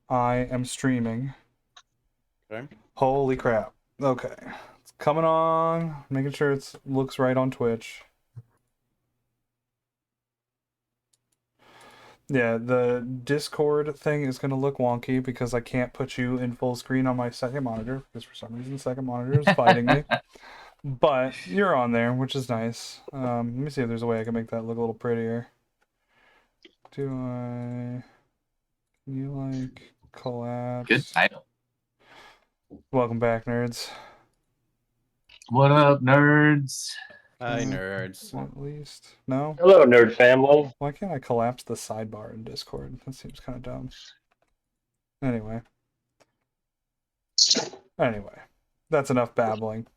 I am streaming. Okay. Holy crap. Okay. It's coming on. Making sure it looks right on Twitch. Yeah, the Discord thing is going to look wonky because I can't put you in full screen on my second monitor because for some reason the second monitor is fighting me. But you're on there, which is nice. Let me see if there's a way I can make that look a little prettier. Do I... Can you, like, Good collapse? title. Welcome back, nerds. What up, nerds? Hi, nerds. At least. No? Hello, nerd family. Why can't I collapse the sidebar in Discord? That seems kind of dumb. Anyway. That's enough babbling.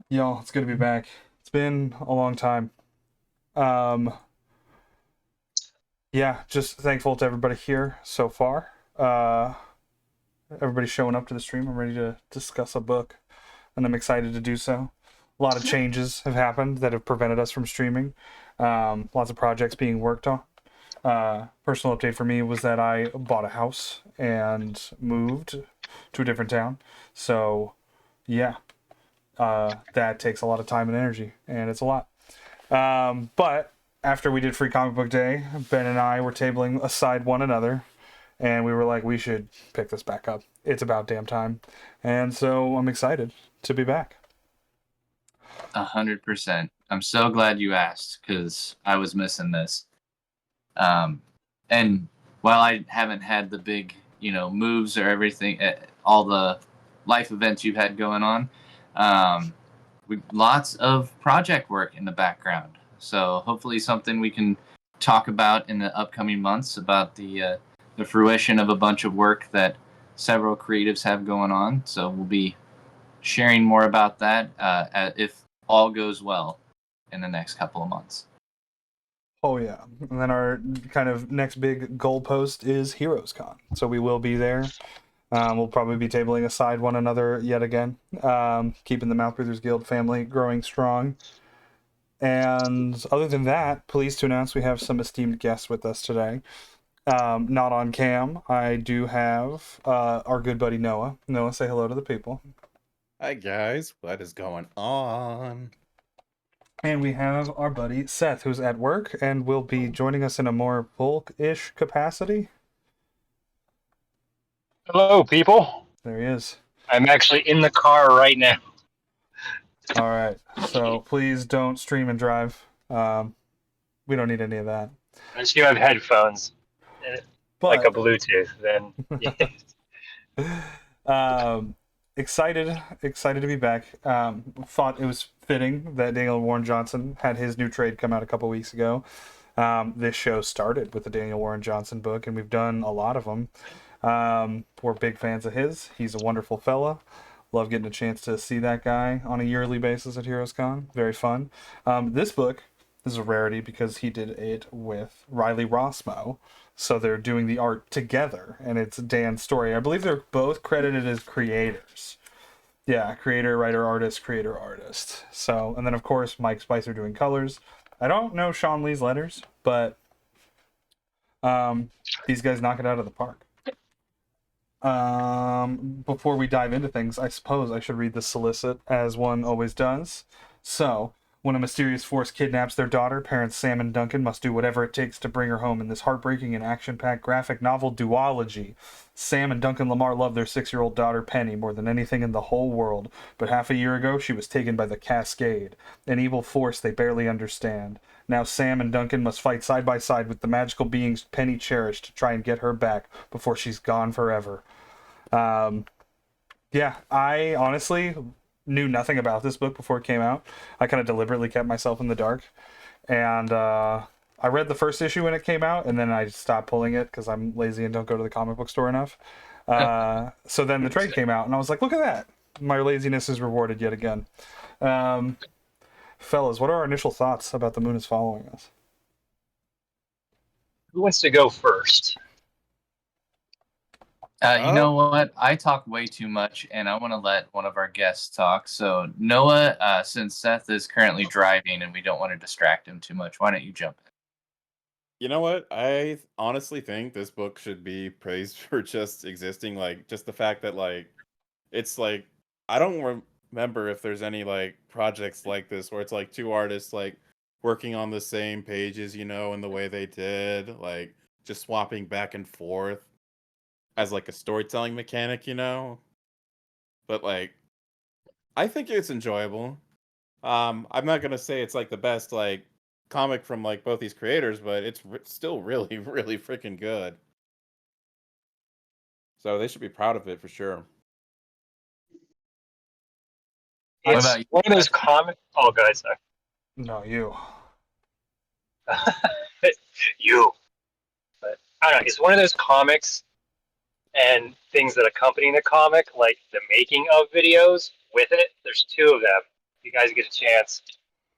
Y'all, it's good to be back. It's been a long time. Yeah, just thankful to everybody here so far. Everybody showing up to the stream. I'm ready to discuss a book, and I'm excited to do so. A lot of changes have happened that have prevented us from streaming. Lots of projects being worked on. Personal update for me was that I bought a house and moved to a different town. So, yeah, that takes a lot of time and energy, and it's a lot. But after we did Free Comic Book Day, Ben and I were tabling aside one another, and we were like, we should pick this back up. It's about damn time. And so I'm excited to be back. 100%. I'm so glad you asked because I was missing this. And while I haven't had the big, moves or everything, all the life events you've had going on, lots of project work in the background. So hopefully something we can talk about in the upcoming months about the fruition of a bunch of work that several creatives have going on. So we'll be sharing more about that if all goes well in the next couple of months. Oh yeah, and then our kind of next big goalpost is Heroes Con. So we will be there. We'll probably be tabling aside one another yet again, keeping the Mouthbreathers Guild family growing strong. And other than that, pleased to announce we have some esteemed guests with us today. Not on cam. I do have our good buddy Noah. Noah, say hello to the people. Hi, guys. What is going on? And we have our buddy Seth, who's at work and will be joining us in a more bulk-ish capacity. Hello, people. There he is. I'm actually in the car right now. All right. So please don't stream and drive. We don't need any of that. Unless you have headphones, like a Bluetooth, then yeah. Excited to be back. Thought it was fitting that Daniel Warren Johnson had his new trade come out a couple weeks ago. This show started with the Daniel Warren Johnson book, and we've done a lot of them. We're big fans of his. He's a wonderful fella. Love getting a chance to see that guy on a yearly basis at Heroes Con. Very fun. This book is a rarity because he did it with Riley Rossmo. So they're doing the art together, and it's Dan's story. I believe they're both credited as creators. Yeah, creator, writer, artist, creator, artist. So, and then of course Mike Spicer doing colors. I don't know Sean Lee's letters, but these guys knock it out of the park. Before we dive into things, I suppose I should read the solicit, as one always does. So, when a mysterious force kidnaps their daughter, parents Sam and Duncan must do whatever it takes to bring her home in this heartbreaking and action-packed graphic novel duology. Sam and Duncan Lamar love their 6-year-old daughter Penny more than anything in the whole world, but half a year ago she was taken by the Cascade, an evil force they barely understand. Now Sam and Duncan must fight side by side with the magical beings Penny cherished to try and get her back before she's gone forever. Yeah, I honestly knew nothing about this book before it came out. I kind of deliberately kept myself in the dark. And I read the first issue when it came out, and then I stopped pulling it because I'm lazy and don't go to the comic book store enough. So then the trade came out, and I was like, look at that. My laziness is rewarded yet again. Fellas, what are our initial thoughts about The Moon is Following Us? Who wants to go first? You know what? I talk way too much, and I want to let one of our guests talk. So, Noah, since Seth is currently driving and we don't want to distract him too much, why don't you jump in? You know what? I honestly think this book should be praised for just existing. Like, just the fact that it's like I don't remember if there's any like projects like this where it's like two artists like working on the same pages, in the way they did, like just swapping back and forth as like a storytelling mechanic. But like, I think it's enjoyable. I'm not gonna say it's like the best like comic from like both these creators, but it's still really, really freaking good. So they should be proud of it for sure. What It's about you? one of those comic. Oh, guys, sorry. No, you. You. But I don't know. It's one of those comics and things that accompany the comic, like the making of videos with it. There's two of them. If you guys get a chance,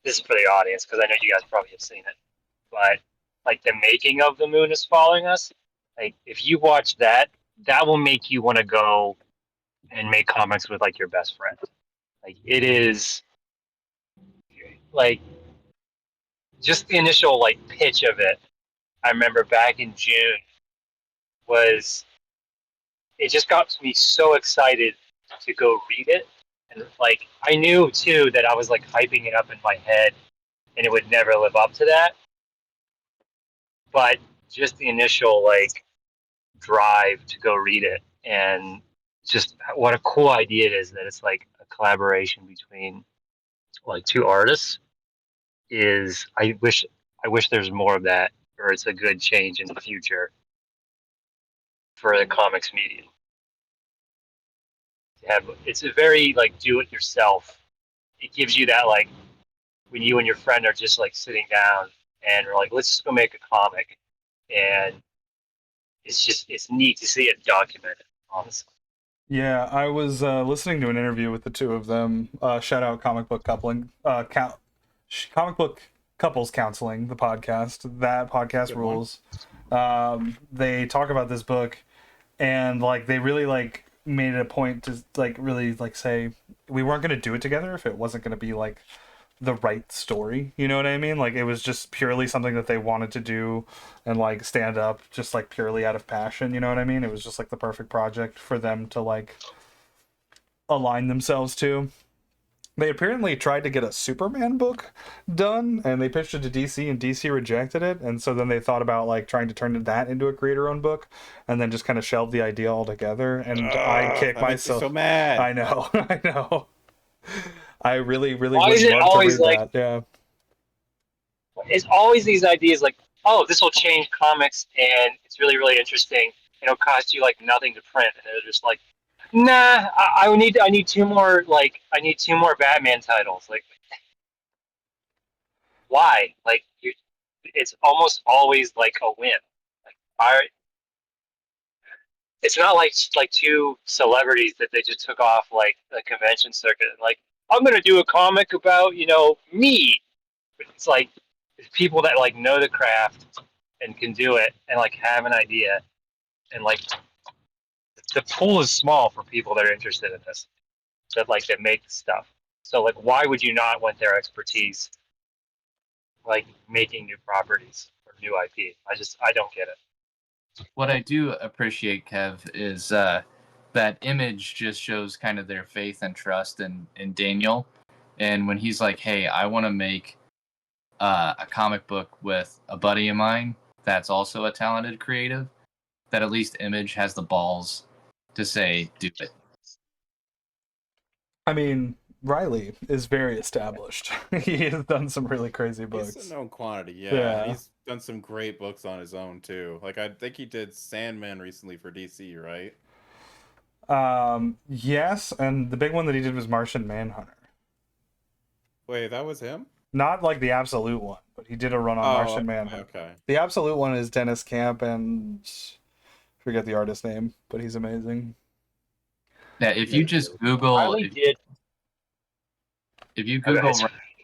this is for the audience because I know you guys probably have seen it. But like the making of The Moon is Following Us, like if you watch that, that will make you want to go and make comics with like your best friend. Like it is like just the initial like pitch of it. I remember back in June was it just got me so excited to go read it. And like I knew too that I was like hyping it up in my head and it would never live up to that. But just the initial like drive to go read it and just what a cool idea it is that it's like a collaboration between like two artists is I wish there's more of that or it's a good change in the future for the comics medium. It's a very like do it yourself. It gives you that like when you and your friend are just like sitting down and we're like let's just go make a comic and it's neat to see it documented honestly. Yeah, I was listening to an interview with the two of them. Shout out comic book coupling, comic book couples counseling. The podcast, that podcast Good one. rules. They talk about this book, and like they really like made it a point to like really like say we weren't going to do it together if it wasn't going to be like the right story. You know what I mean? Like it was just purely something that they wanted to do and like stand up just like purely out of passion. You know what I mean? It was just like the perfect project for them to like align themselves to. They apparently tried to get a Superman book done and they pitched it to DC and DC rejected it. And so then they thought about like trying to turn that into a creator owned book and then just kind of shelved the idea altogether. And I Ugh, kick that makes me myself. so mad. I know. I know. I really, really Why is would it love to always read like that. Yeah. it's always these ideas like, oh, this will change comics and it's really, really interesting. It'll cost you like nothing to print, and they're just like, nah, I need two more Batman titles. Like, why? Like, it's almost always like a win. Like, it's not like two celebrities that they just took off like the convention circuit and like, I'm gonna do a comic about me. It's like it's people that like know the craft and can do it and like have an idea and like the pool is small for people that are interested in this that make stuff. So like why would you not want their expertise like making new properties or new IP? I don't get it. What I do appreciate, Kev, is that Image just shows kind of their faith and trust in Daniel. And when he's like, hey, I want to make a comic book with a buddy of mine that's also a talented creative, that at least Image has the balls to say, do it. I mean, Riley is very established. He has done some really crazy He's books. a known quantity, yeah, and Yeah. he's done some great books on his own too. Like I think he did Sandman recently for DC, right? Yes, and the big one that he did was Martian Manhunter. Wait, that was him? Not like the absolute one, but he did a run on Oh, Martian okay, Manhunter. okay. The absolute one is Dennis Camp and forget the artist name, but he's amazing. Yeah, if you just Google Riley did. if you Okay, Google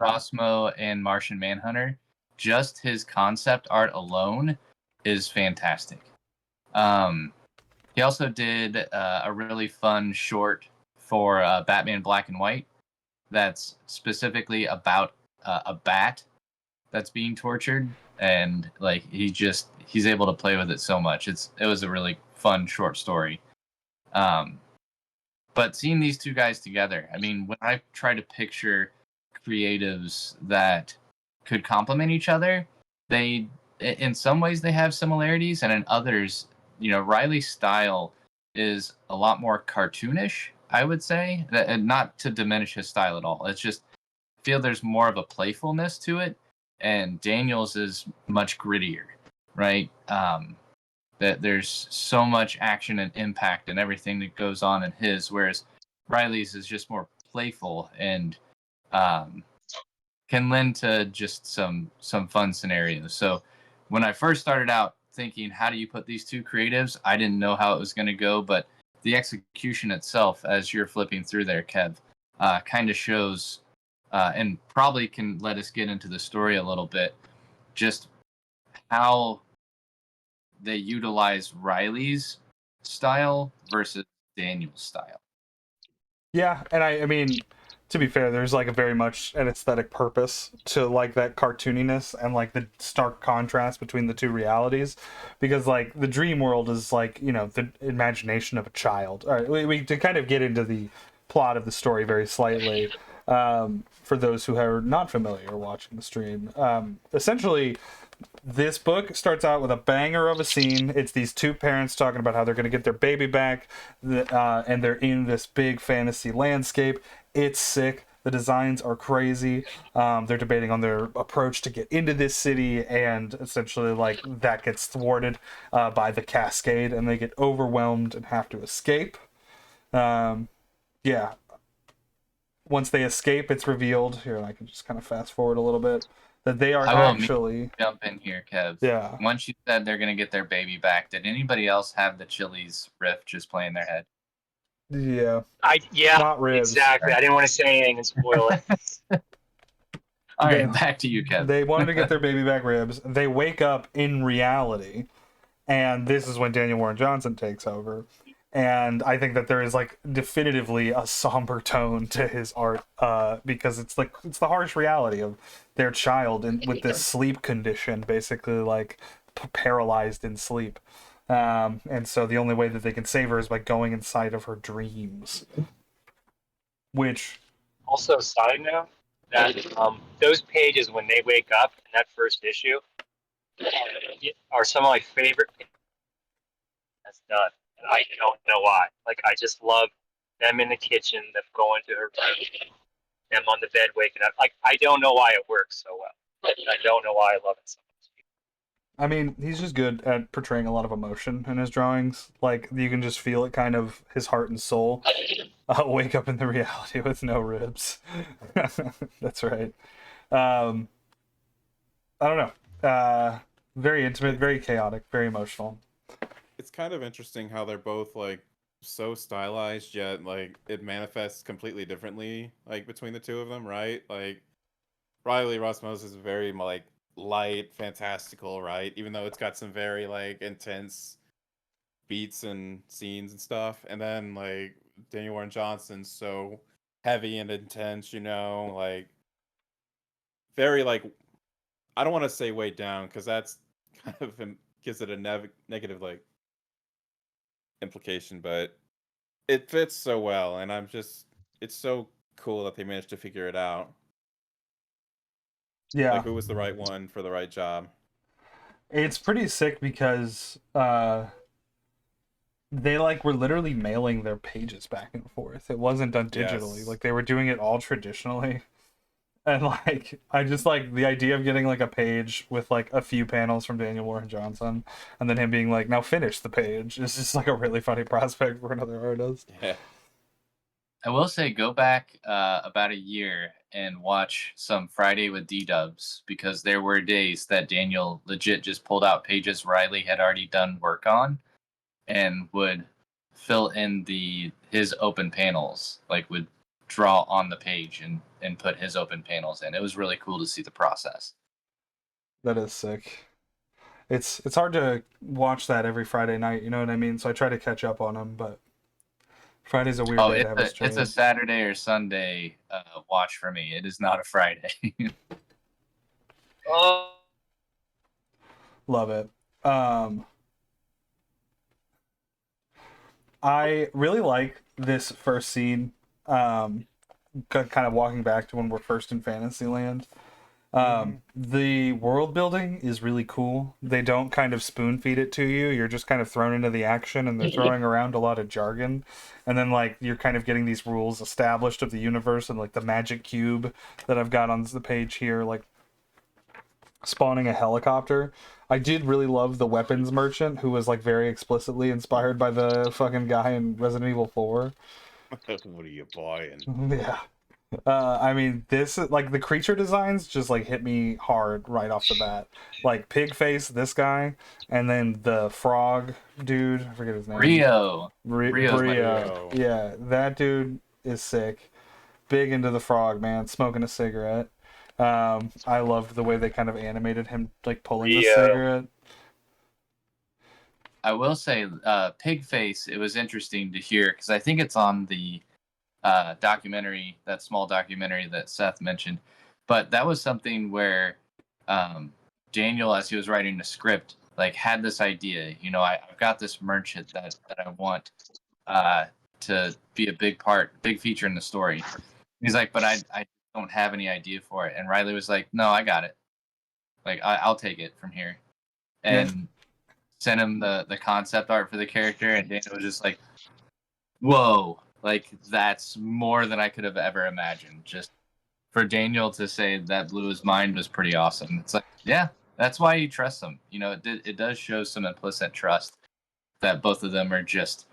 Rossmo and Martian Manhunter, just his concept art alone is fantastic. He also did a really fun short for Batman Black and White that's specifically about a bat that's being tortured. and like he's able to play with it so much. It was a really fun short story. But seeing these two guys together, I mean, when I try to picture creatives that could complement each other, they, in some ways, they have similarities, and in others, Riley's style is a lot more cartoonish, I would say. And not to diminish his style at all. It's just I feel there's more of a playfulness to it, and Daniel's is much grittier, right? That there's so much action and impact and everything that goes on in his, whereas Riley's is just more playful and can lend to just some fun scenarios. So when I first started out thinking, how do you put these two creatives? I didn't know how it was going to go, but the execution itself, as you're flipping through there, Kev, kind of shows and probably can let us get into the story a little bit, just how they utilize Riley's style versus Daniel's style. Yeah, and I mean, to be fair, there's like a very much an aesthetic purpose to like that cartooniness and like the stark contrast between the two realities, because like the dream world is like, the imagination of a child. All right, we to kind of get into the plot of the story very slightly, for those who are not familiar watching the stream. Essentially, this book starts out with a banger of a scene. It's these two parents talking about how they're going to get their baby back, and they're in this big fantasy landscape. It's sick. The designs are crazy. They're debating on their approach to get into this city, and essentially, like, that gets thwarted by the cascade, and they get overwhelmed and have to escape. Yeah. Once they escape, it's revealed. Here, I can just kind of fast forward a little bit. That they are actually jump in here, Kev. Yeah. Once you said they're gonna get their baby back, did anybody else have the Chili's riff just play in their head? Yeah. Not ribs. Exactly. I didn't want to say anything and spoil it. All right, back to you, Kev. They wanted to get their baby back ribs. They wake up in reality, and this is when Daniel Warren Johnson takes over. And I think that there is like definitively a somber tone to his art, because it's the harsh reality of their child with this sleep condition, basically like paralyzed in sleep. And so the only way that they can save her is by going inside of her dreams. Which, also, side note, that those pages when they wake up in that first issue are some of my favorite pages that's done. And I don't know why. Like, I just love them in the kitchen, them going to her room, them on the bed waking up. Like, I don't know why it works so well. I don't know why I love it so much. I mean, he's just good at portraying a lot of emotion in his drawings. Like, you can just feel it, kind of his heart and soul wake up in the reality with no ribs. That's right. I don't know. Very intimate, very chaotic, very emotional. It's kind of interesting how they're both like so stylized, yet like it manifests completely differently, like between the two of them, right? Like Riley Rossmo's is very like light, fantastical, right? Even though it's got some very like intense beats and scenes and stuff. And then like Daniel Warren Johnson's so heavy and intense, like very like, I don't want to say weighed down because that's kind of gives it a negative like implication, but it fits so well, and it's so cool that they managed to figure it out. Yeah. Like, who was the right one for the right job? It's pretty sick because they like were literally mailing their pages back and forth. It wasn't done digitally. Yes. Like, they were doing it all traditionally. And like, I just like the idea of getting like a page with like a few panels from Daniel Warren Johnson, and then him being like, "Now finish the page." It's just like a really funny prospect for another artist. Yeah. I will say, go back about a year and watch some Friday with D-Dubs, because there were days that Daniel legit just pulled out pages Riley had already done work on and would fill in his open panels, like would draw on the page and put his open panels in. It was really cool to see the process. That is sick. It's hard to watch that every Friday night, you know what I mean? So I try to catch up on them, but Friday's a weird day to have a stream. It's a Saturday or Sunday watch for me. It is not a Friday. Love it. I really like this first scene. Kind of walking back to when we're first in Fantasyland. The world building is really cool. They don't kind of spoon feed it to you. You're just kind of thrown into the action, and they're throwing around a lot of jargon. And then, like, you're kind of getting these rules established of the universe, and like the magic cube that I've got on the page here, like spawning a helicopter. I did really love the weapons merchant, who was like very explicitly inspired by the fucking guy in Resident Evil 4. What are you buying? Yeah. I mean, this, like, the creature designs just like hit me hard right off the bat. Like pig face, this guy, and then the frog dude. I forget his name. Rio's my Brio. Brio. Yeah, that dude is sick. Big into the frog, man. Smoking a cigarette. I loved the way they kind of animated him, like pulling the cigarette. I will say, pig face. It was interesting to hear because I think it's on the documentary, that small documentary that Seth mentioned. But that was something where Daniel, as he was writing the script, like had this idea. You know, I've got this merchant that I want to be a big feature in the story. He's like, but I don't have any idea for it. And Riley was like, no, I got it. Like I'll take it from here, and sent him the concept art for the character, and Daniel was just like, whoa, like that's more than I could have ever imagined. Just for Daniel to say that blew his mind was pretty awesome. It's like, yeah, that's why you trust them. You know, it does show some implicit trust that both of them are just,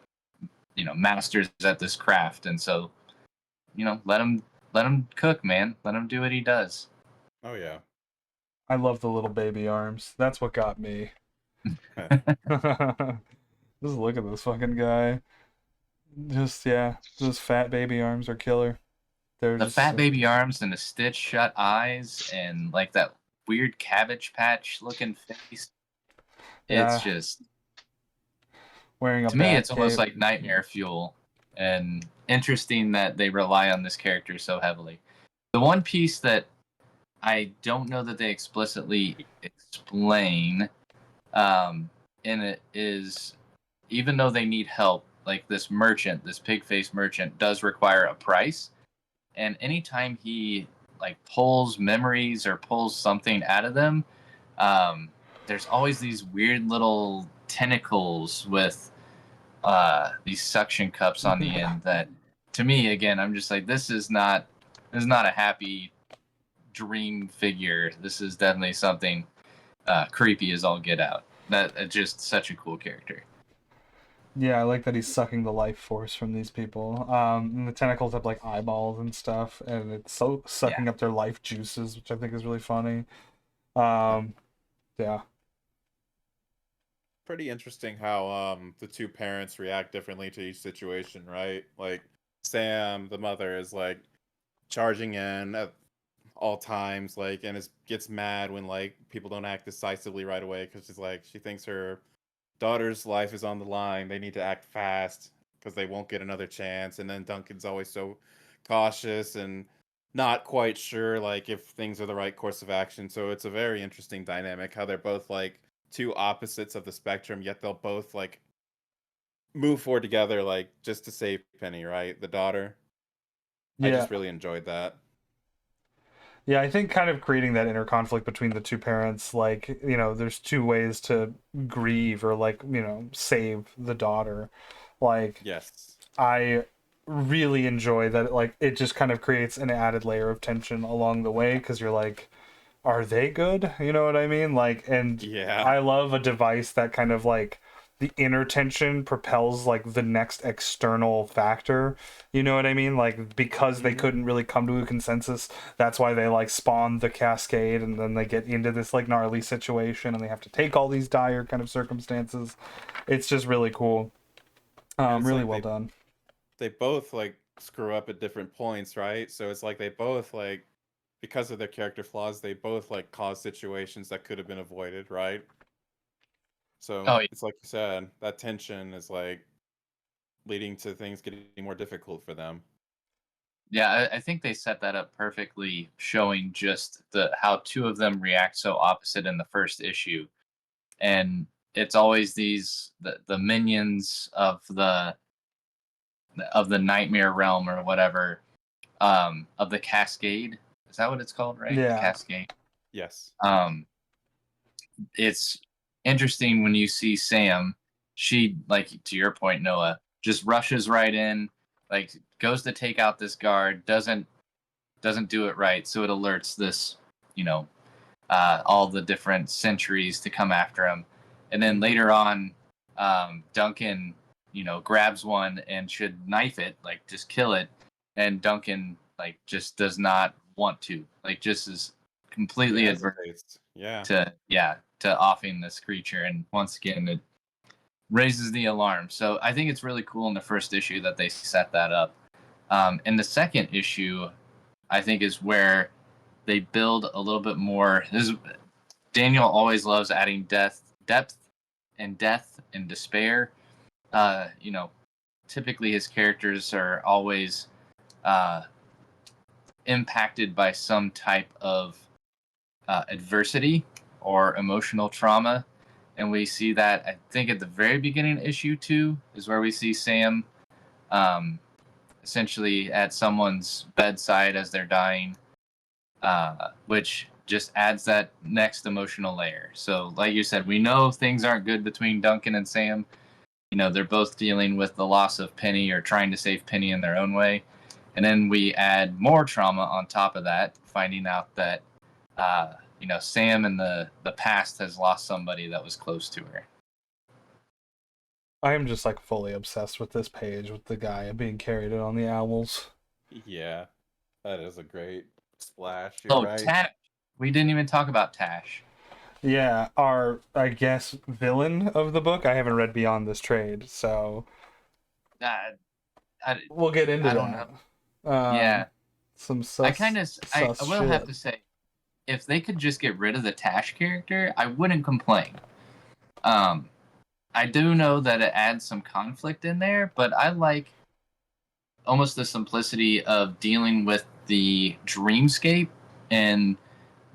you know, masters at this craft, and so, you know, let him cook, man. Let him do what he does. Oh yeah. I love the little baby arms. That's what got me. Just look at this fucking guy. Just, yeah, those fat baby arms are killer. They're The just fat so- baby arms and the stitch shut eyes and like that weird Cabbage Patch looking face. Yeah. It's just, Wearing a to me, bat it's almost cape. like nightmare fuel. And interesting that they rely on this character so heavily. The one piece that I don't know that they explicitly explain in it is, even though they need help, like this merchant, this pig face merchant, does require a price. And anytime he like pulls memories or pulls something out of them, there's always these weird little tentacles with these suction cups on the end that, to me, again, I'm just like, this is not a happy dream figure. This is definitely something creepy as all get out. That just such a cool character. Yeah, I like that he's sucking the life force from these people. And the tentacles have like eyeballs and stuff, and it's so sucking up their life juices, which I think is really funny. Yeah. Pretty interesting how the two parents react differently to each situation, right? Like Sam, the mother, is like charging in at all times, like, and gets mad when like people don't act decisively right away because she's like, she thinks her daughter's life is on the line. They need to act fast because they won't get another chance. And then Duncan's always so cautious and not quite sure like if things are the right course of action. So it's a very interesting dynamic how they're both like two opposites of the spectrum, yet they'll both like move forward together, like just to save Penny, right? The daughter. I Yeah. just really enjoyed that. Yeah, I think kind of creating that inner conflict between the two parents, like, you know, there's two ways to grieve or, like, you know, save the daughter. Like, Yes. I really enjoy that, like, it just kind of creates an added layer of tension along the way because you're like, are they good? You know what I mean? Like, and Yeah. I love a device that kind of like the inner tension propels like the next external factor. You know what I mean? Like, because they couldn't really come to a consensus, that's why they like spawn the cascade, and then they get into this like gnarly situation and they have to take all these dire kind of circumstances. It's just really cool. And it's Really like well done. they both like screw up at different points, right? So it's like they both like, because of their character flaws, they both like cause situations that could have been avoided, right? So Oh, yeah. it's like you said, that tension is like leading to things getting more difficult for them. Yeah, I think they set that up perfectly, showing just how two of them react so opposite in the first issue. and it's always the minions of the nightmare realm or whatever, of the Cascade. Is that what it's called, right? Yeah. The Cascade. Yes. It's interesting when you see Sam. She, like, to your point, Noah, just rushes right in, like, goes to take out this guard, doesn't do it right, so it alerts this, all the different sentries to come after him, and then later on, Duncan, grabs one and should knife it, like just kill it, and Duncan like just does not want to, like just is completely adverse Yeah. to offing this creature, and once again it raises the alarm. So I think it's really cool in the first issue that they set that up. In the second issue, I think is where they build a little bit more. Daniel always loves adding depth, and despair. Typically his characters are always impacted by some type of adversity or emotional trauma. And we see that, I think, at the very beginning of issue 2 is where we see Sam essentially at someone's bedside as they're dying, which just adds that next emotional layer. So, like you said, we know things aren't good between Duncan and Sam. They're both dealing with the loss of Penny or trying to save Penny in their own way. And then we add more trauma on top of that, finding out that, Sam in the past has lost somebody that was close to her. I am just like fully obsessed with this page with the guy being carried in on the owls. Yeah, that is a great splash. You're right. Tash. We didn't even talk about Tash. Yeah, our, I guess, villain of the book. I haven't read beyond this trade, so we'll get into that. I don't know. Yeah. Some sus. I will have to say, if they could just get rid of the Tash character, I wouldn't complain. I do know that it adds some conflict in there, but I like almost the simplicity of dealing with the dreamscape and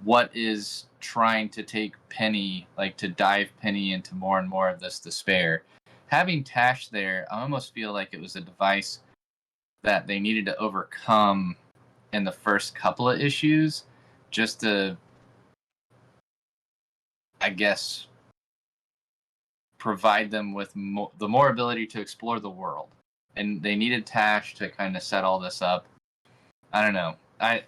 what is trying to take Penny, like to dive Penny into more and more of this despair. Having Tash there, I almost feel like it was a device that they needed to overcome in the first couple of issues just to, I guess, provide them with the more ability to explore the world. And they needed Tash to kind of set all this up. I don't know. I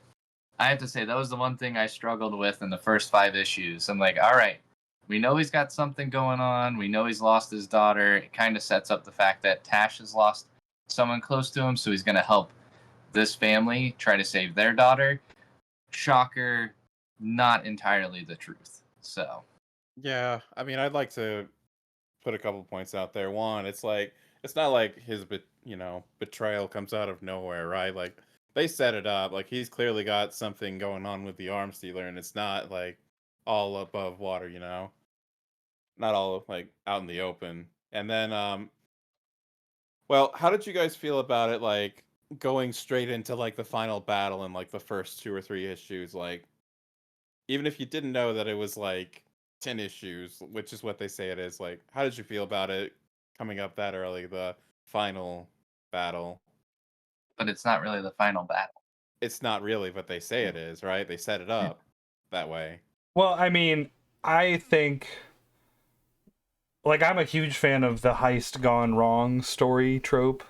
have to say, that was the one thing I struggled with in the first 5 issues. I'm like, all right, we know he's got something going on. We know he's lost his daughter. It kind of sets up the fact that Tash has lost someone close to him, so he's going to help this family try to save their daughter. Shocker, not entirely the truth. So, yeah, I mean, I'd like to put a couple points out there. One, it's not like his betrayal comes out of nowhere, right? Like, they set it up. Like, he's clearly got something going on with the arms dealer, and it's not like all above water, not all like out in the open. And then well, how did you guys feel about it, like going straight into like the final battle in like the first 2 or 3 issues? Like, even if you didn't know that it was like 10 issues, which is what they say it is, like, how did you feel about it coming up that early, the final battle? but it's not really the final battle. It's not really, but they say it is, right? They set it up that way. Well, I mean, I think, like, I'm a huge fan of the heist gone wrong story trope.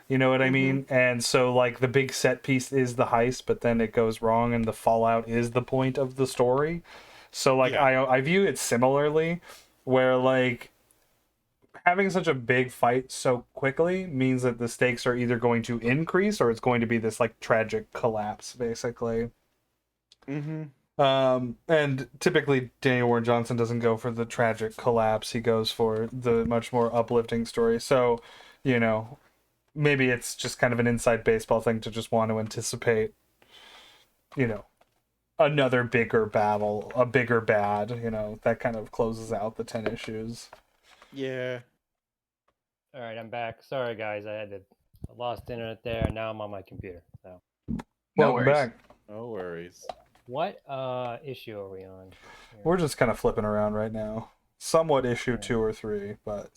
You know what I mean? And so, like, the big set piece is the heist, but then it goes wrong, and the fallout is the point of the story. So, like, Yeah. I view it similarly, where, like, having such a big fight so quickly means that the stakes are either going to increase or it's going to be this, like, tragic collapse, basically. And typically Daniel Warren Johnson doesn't go for the tragic collapse. He goes for the much more uplifting story. So, maybe it's just kind of an inside baseball thing to just want to anticipate, another bigger battle, a bigger bad, that kind of closes out the 10 issues. Yeah. All right, I'm back. Sorry, guys, I lost internet there, and now I'm on my computer. So, No Welcome worries. back. No worries. what issue are we on? Here? We're just kind of flipping around right now. somewhat issue Yeah. 2 or 3, but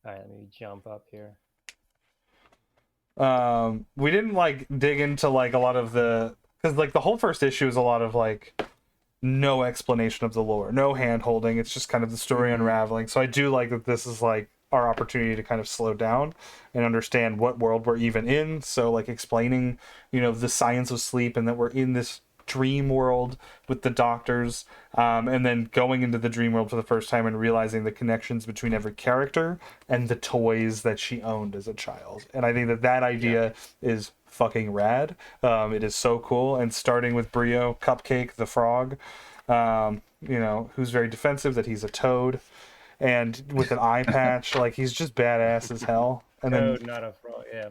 All right, let me jump up here. we didn't like dig into like a lot of the, because like the whole first issue is a lot of like no explanation of the lore, no hand holding. It's just kind of the story unraveling. So I do like that this is like our opportunity to kind of slow down and understand what world we're even in. So like explaining, the science of sleep and that we're in this dream world with the doctors, and then going into the dream world for the first time and realizing the connections between every character and the toys that she owned as a child. And I think that idea is fucking rad. It is so cool. And starting with Brio, Cupcake, the frog, who's very defensive, that he's a toad, and with an eye patch, like he's just badass as hell. And No, then not a frog. Yeah,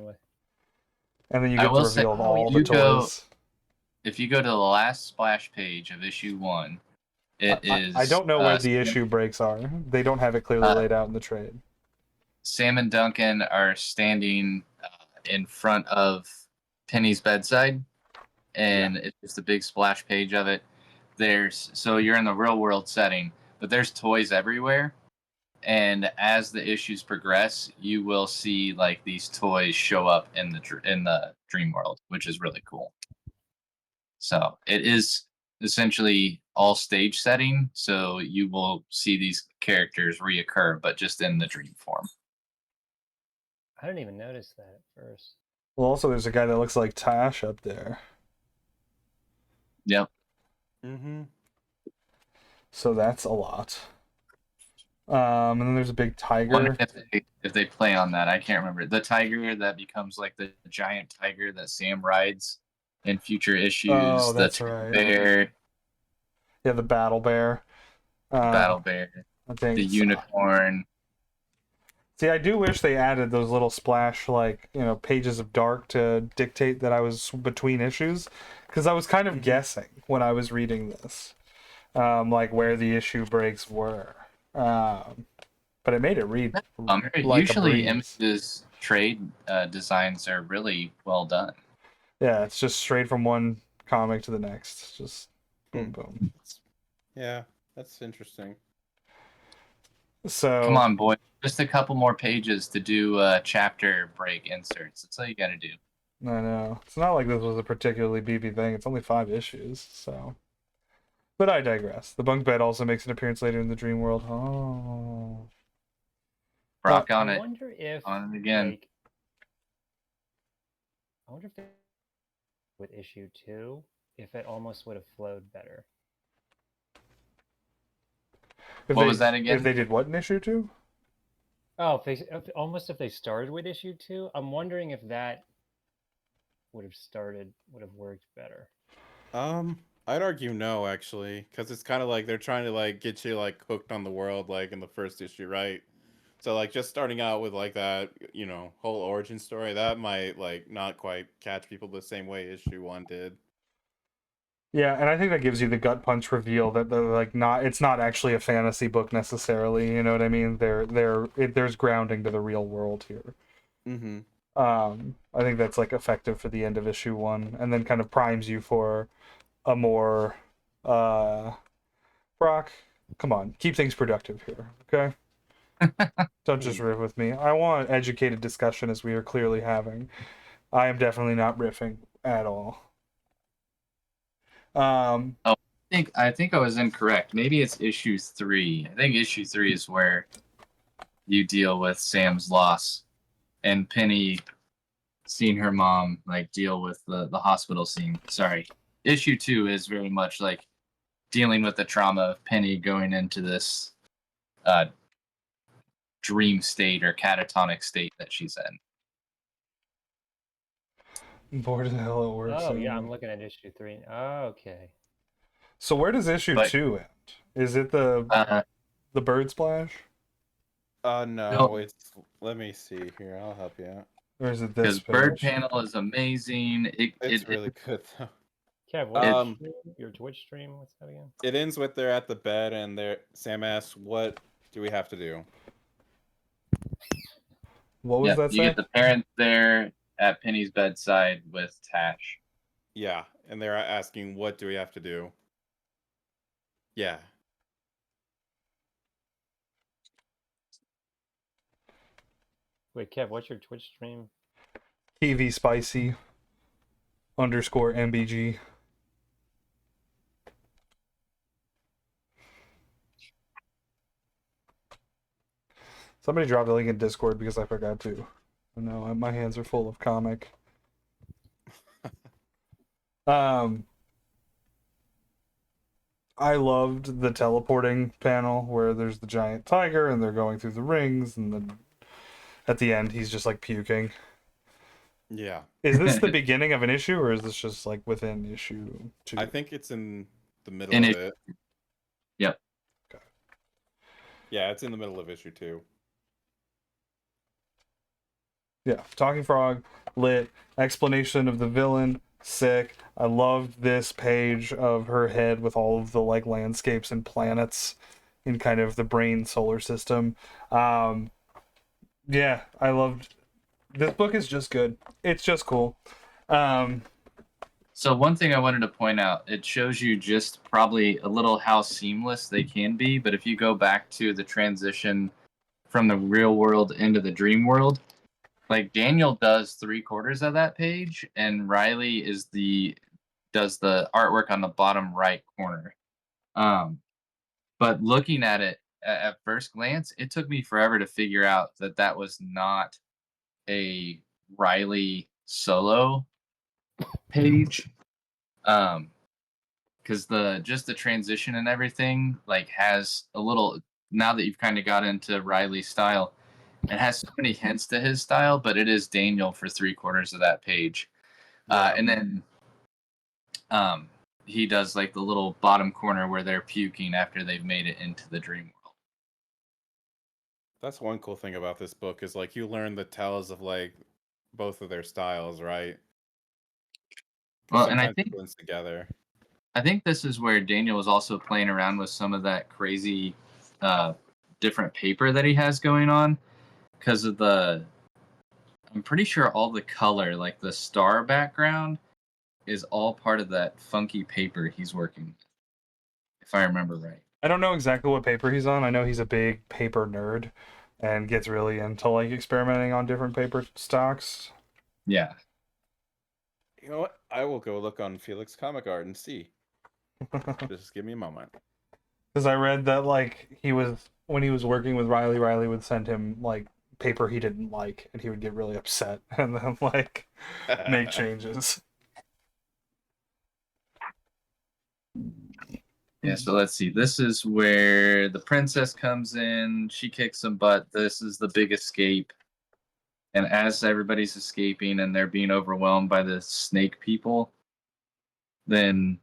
and then you I get the will say, reveal of all the you go- toys. If you go to the last splash page of issue 1, it is. I don't know where the issue breaks are. They don't have it clearly laid out in the trade. Sam and Duncan are standing in front of Penny's bedside, and it's just a big splash page of it. So you're in the real world setting, but there's toys everywhere. And as the issues progress, you will see like these toys show up in the dream world, which is really cool. So it is essentially all stage setting, so you will see these characters reoccur, but just in the dream form. I didn't even notice that at first. Well, also there's a guy that looks like Tash up there. Yep. Mm-hmm. So that's a lot. And then there's a big tiger. Wonder if they play on that. I can't remember. The tiger that becomes like the giant tiger that Sam rides in future issues. Oh, that's the right. bear. Yeah, the battle bear. Battle bear. I think The unicorn. See, I do wish they added those little splash, like, pages of dark to dictate that I was between issues, because I was kind of guessing when I was reading this, like where the issue breaks were. But it made it read like Usually, a breeze. Image's trade designs are really well done. Yeah, it's just straight from one comic to the next. Just boom, boom. Yeah, that's interesting. So Come on, boy. Just a couple more pages to do chapter break inserts. That's all you got to do. I know. It's not like this was a particularly beefy thing. It's only 5 issues, so. But I digress. The bunk bed also makes an appearance later in the dream world. Oh. Rock on I it. wonder if On it again. I wonder if they, with issue 2, if it almost would have flowed better. What was that again? If they did what in issue 2? Oh, if they started with issue 2, I'm wondering if that would have worked better. I'd argue no, actually, because it's kind of like they're trying to like get you like hooked on the world, like in the first issue, right? So like just starting out with like that, whole origin story, that might like not quite catch people the same way issue 1 did. Yeah, and I think that gives you the gut punch reveal that they're like it's not actually a fantasy book necessarily, you know what I mean? There's grounding to the real world here. Mm-hmm. I think that's like effective for the end of issue 1, and then kind of primes you for a more Brock, come on, keep things productive here, okay? Don't just riff with me. I want educated discussion, as we are clearly having. I am definitely not riffing at all. I think I was incorrect. Maybe it's issue 3. I think issue 3 is where you deal with Sam's loss and Penny seeing her mom like deal with the hospital scene. Sorry. Issue 2 is very much like dealing with the trauma of Penny going into this dream state or catatonic state that she's in. Bored as hell at work. Oh, yeah, I'm looking at issue 3. Oh, okay. So where does issue 2 end? Is it the bird splash? No, it's. Let me see here. I'll help you out. Or is it this Because Bird Panel is amazing. It's really good though. Kev, what's your Twitch stream? What's that again? It ends with they're at the bed and Sam asks, "What do we have to do?" What was that? You get the parents there at Penny's bedside with Tash. Yeah, and they're asking, "What do we have to do?" Yeah. Wait, Kev, what's your Twitch stream? TV Spicy _MBG. Somebody dropped a link in Discord because I forgot to. No, my hands are full of comic. I loved the teleporting panel where there's the giant tiger and they're going through the rings, and then at the end he's just like puking. Yeah. Is this the beginning of an issue, or is this just like within issue 2? I think it's in the middle In of it- it. Yep. Yeah, it's in the middle of issue 2. Yeah, Talking Frog, lit. Explanation of the villain, sick. I loved this page of her head with all of the like landscapes and planets in kind of the brain solar system. Yeah, I loved this book. Is just good. It's just cool. So one thing I wanted to point out, it shows you just probably a little how seamless they can be, but if you go back to the transition from the real world into the dream world, like Daniel does 3/4 of that page, and Riley does the artwork on the bottom right corner. But looking at it at first glance, it took me forever to figure out that that was not a Riley solo page. Because the transition and everything like has a little, now that you've kind of got into Riley's style, it has so many hints to his style, but it is Daniel for 3/4 of that page. Yeah. And then he does like the little bottom corner where they're puking after they've made it into the dream world. That's one cool thing about this book is like you learn the tells of like both of their styles, right? 'Cause Well, and sometimes it blends together. I think this is where Daniel was also playing around with some of that crazy different paper that he has going on, because of I'm pretty sure all the color, like the star background, is all part of that funky paper he's working with, if I remember right. I don't know exactly what paper he's on. I know he's a big paper nerd and gets really into like experimenting on different paper stocks. Yeah. You know what? I will go look on Felix Comic Art and see. Just give me a moment. Because I read that like when he was working with Riley would send him like paper he didn't like, and he would get really upset and then like make changes. Yeah, so let's see. This is where the princess comes in. She kicks some butt. This is the big escape. And as everybody's escaping and they're being overwhelmed by the snake people, then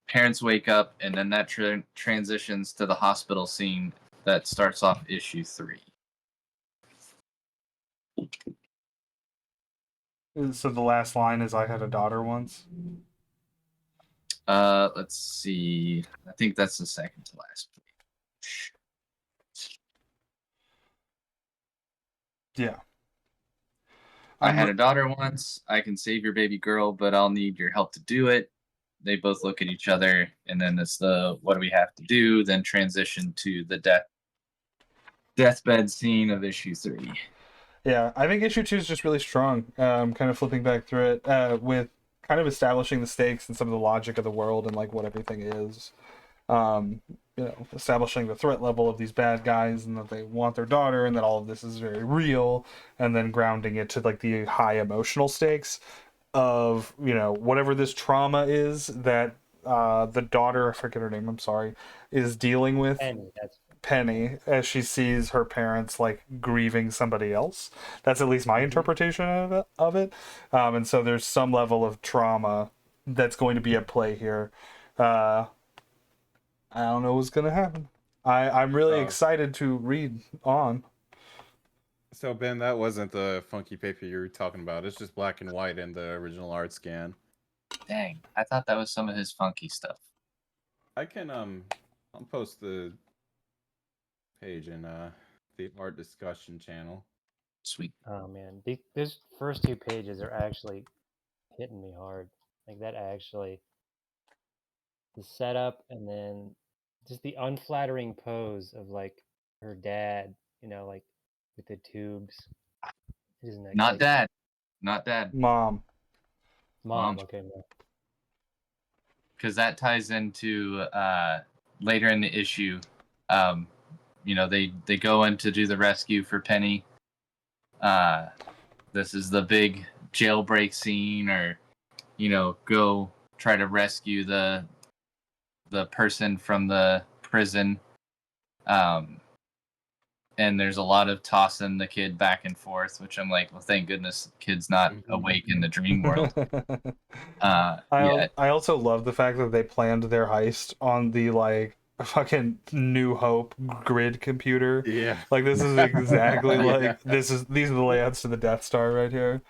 parents wake up, and then that transitions to the hospital scene that starts off issue 3. So the last line is, "I had a daughter once." Let's see. I think that's the second to last page. Yeah. I had a daughter once. I can save your baby girl, but I'll need your help to do it. They both look at each other, and then it's the what do we have to do? Then transition to the deathbed scene of issue 3. Yeah, I think issue 2 is just really strong. Kind of flipping back through it with kind of establishing the stakes and some of the logic of the world and like what everything is. Establishing the threat level of these bad guys and that they want their daughter and that all of this is very real, and then grounding it to like the high emotional stakes of whatever this trauma is that the daughter, I forget her name, I'm sorry, is dealing with. Penny, as she sees her parents like grieving somebody else. That's at least my interpretation of it. And so there's some level of trauma that's going to be at play here. I don't know what's going to happen. I'm really excited to read on. So Ben, that wasn't the funky paper you were talking about. It's just black and white in the original art scan. Dang, I thought that was some of his funky stuff. I can I'll post the page in the art discussion channel. Sweet. Oh man, these first 2 pages are actually hitting me hard. Like that actually, the setup and then just the unflattering pose of like her dad, like with the tubes. Who's next? Not Like, dad. Not dad. Mom. Mom. Mom. Okay, Mom. Because that ties into later in the issue. They go in to do the rescue for Penny. This is the big jailbreak scene, or go try to rescue the person from the prison. And there's a lot of tossing the kid back and forth, which I'm like, well, thank goodness the kid's not awake in the dream world. Yeah. I also love the fact that they planned their heist on the like fucking New Hope grid computer. Yeah. Like this is exactly Yeah. like these are the layouts to the Death Star right here.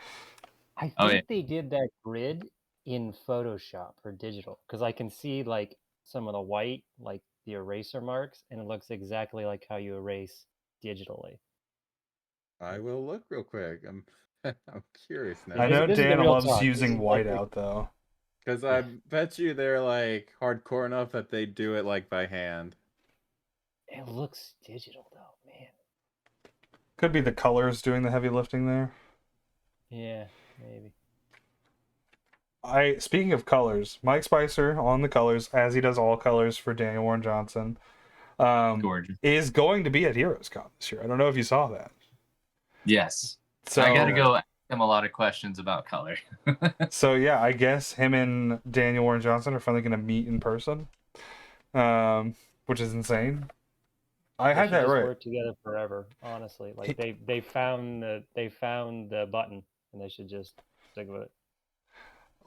I think Oh, yeah. they did that grid in Photoshop or digital because I can see like some of the white, like the eraser marks, and it looks exactly like how you erase digitally. I will look real quick. I'm I'm curious Like, I now. know this is the Dan real loves talk. This using is like whiteout though. Because I bet you they're like hardcore enough that they do it like by hand. it looks digital though, man. Could be the colors doing the heavy lifting there. Yeah, maybe. Speaking of colors, Mike Spicer on the colors, as he does all colors for Daniel Warren Johnson, Gorgeous. is going to be at HeroesCon this year. I don't know if you saw that. Yes. So I got to go ask him a lot of questions about color. So yeah, I guess him and Daniel Warren Johnson are finally going to meet in person, which is insane. I They had should that just right. work together forever. Honestly, like they found the button, and they should just stick with it.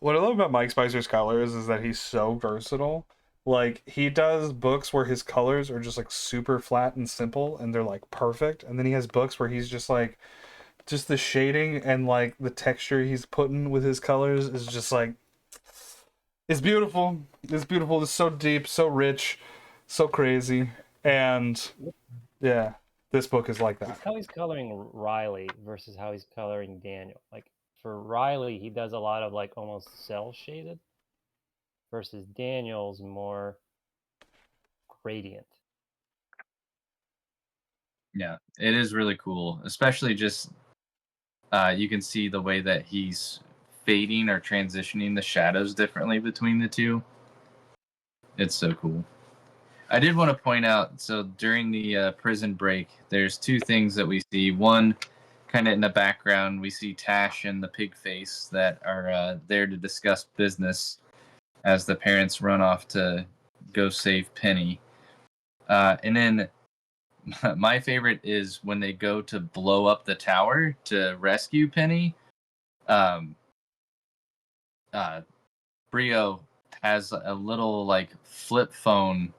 What I love about Mike Spicer's colors is that he's so versatile. Like he does books where his colors are just like super flat and simple, and they're like perfect. And then he has books where he's just like, just the shading and like the texture he's putting with his colors is just like, it's beautiful. It's beautiful. It's so deep, so rich, so crazy. And yeah, this book is like It's that. how he's coloring Riley versus how he's coloring Daniel. Like for Riley, he does a lot of like almost cell shaded, versus Daniel's more gradient. Yeah, it is really cool, especially just you can see the way that he's fading or transitioning the shadows differently between the two. It's so cool. I did want to point out, so during the prison break, there's two things that we see. One, kind of in the background, we see Tash and the pig face that are there to discuss business as the parents run off to go save Penny. And then my favorite is when they go to blow up the tower to rescue Penny. Brio has a little like flip phone,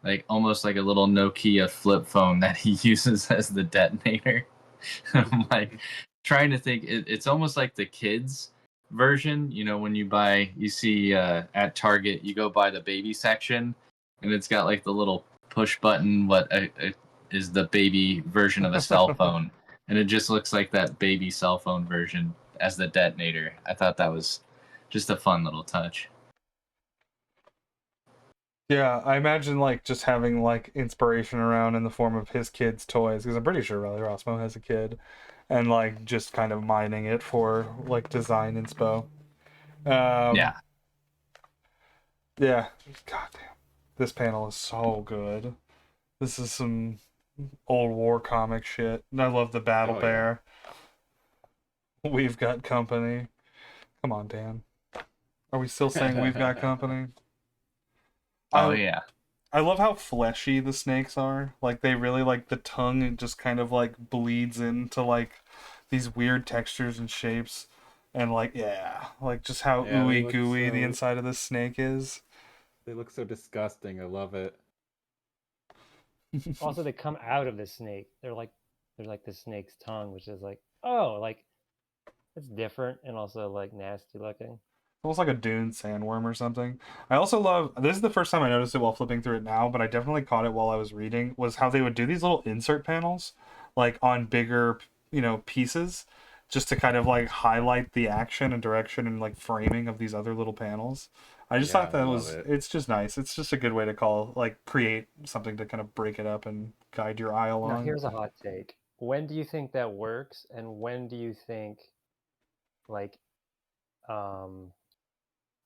like almost like a little Nokia flip phone that he uses as the detonator. I'm like trying to think. It's almost like the kids version. When you see at Target, you go buy the baby section, and it's got like the little push button. What is the baby version of a cell phone? And it just looks like that baby cell phone version as the detonator. I thought that was just a fun little touch. Yeah, I imagine like just having like inspiration around in the form of his kids' toys, because I'm pretty sure Riley Rossmo has a kid, and like just kind of mining it for like design inspo. Yeah. Yeah. Goddamn. This panel is so good. This is some old war comic shit. And I love the battle Oh, bear. We've got company. Come on, Dan. Are we still saying we've got company? Oh I yeah. I love how fleshy the snakes are. Like they really like the tongue, it just kind of like bleeds into like these weird textures and shapes. And like yeah, like just how Yeah, they ooey look gooey the so- inside of this snake is. They look so disgusting. I love it. Also, they come out of the snake. They're like the snake's tongue, which is like, oh, like it's different and also like nasty looking. Almost like a dune sandworm or something. I also love, this is the first time I noticed it while flipping through it now, but I definitely caught it while I was reading, was how they would do these little insert panels like on bigger, pieces, just to kind of like highlight the action and direction and like framing of these other little panels. I just Yeah, thought that I love was, it. it's just nice. It's just a good way to create something to kind of break it up and guide your eye Now, along. here's a hot take. when do you think that works, and when do you think like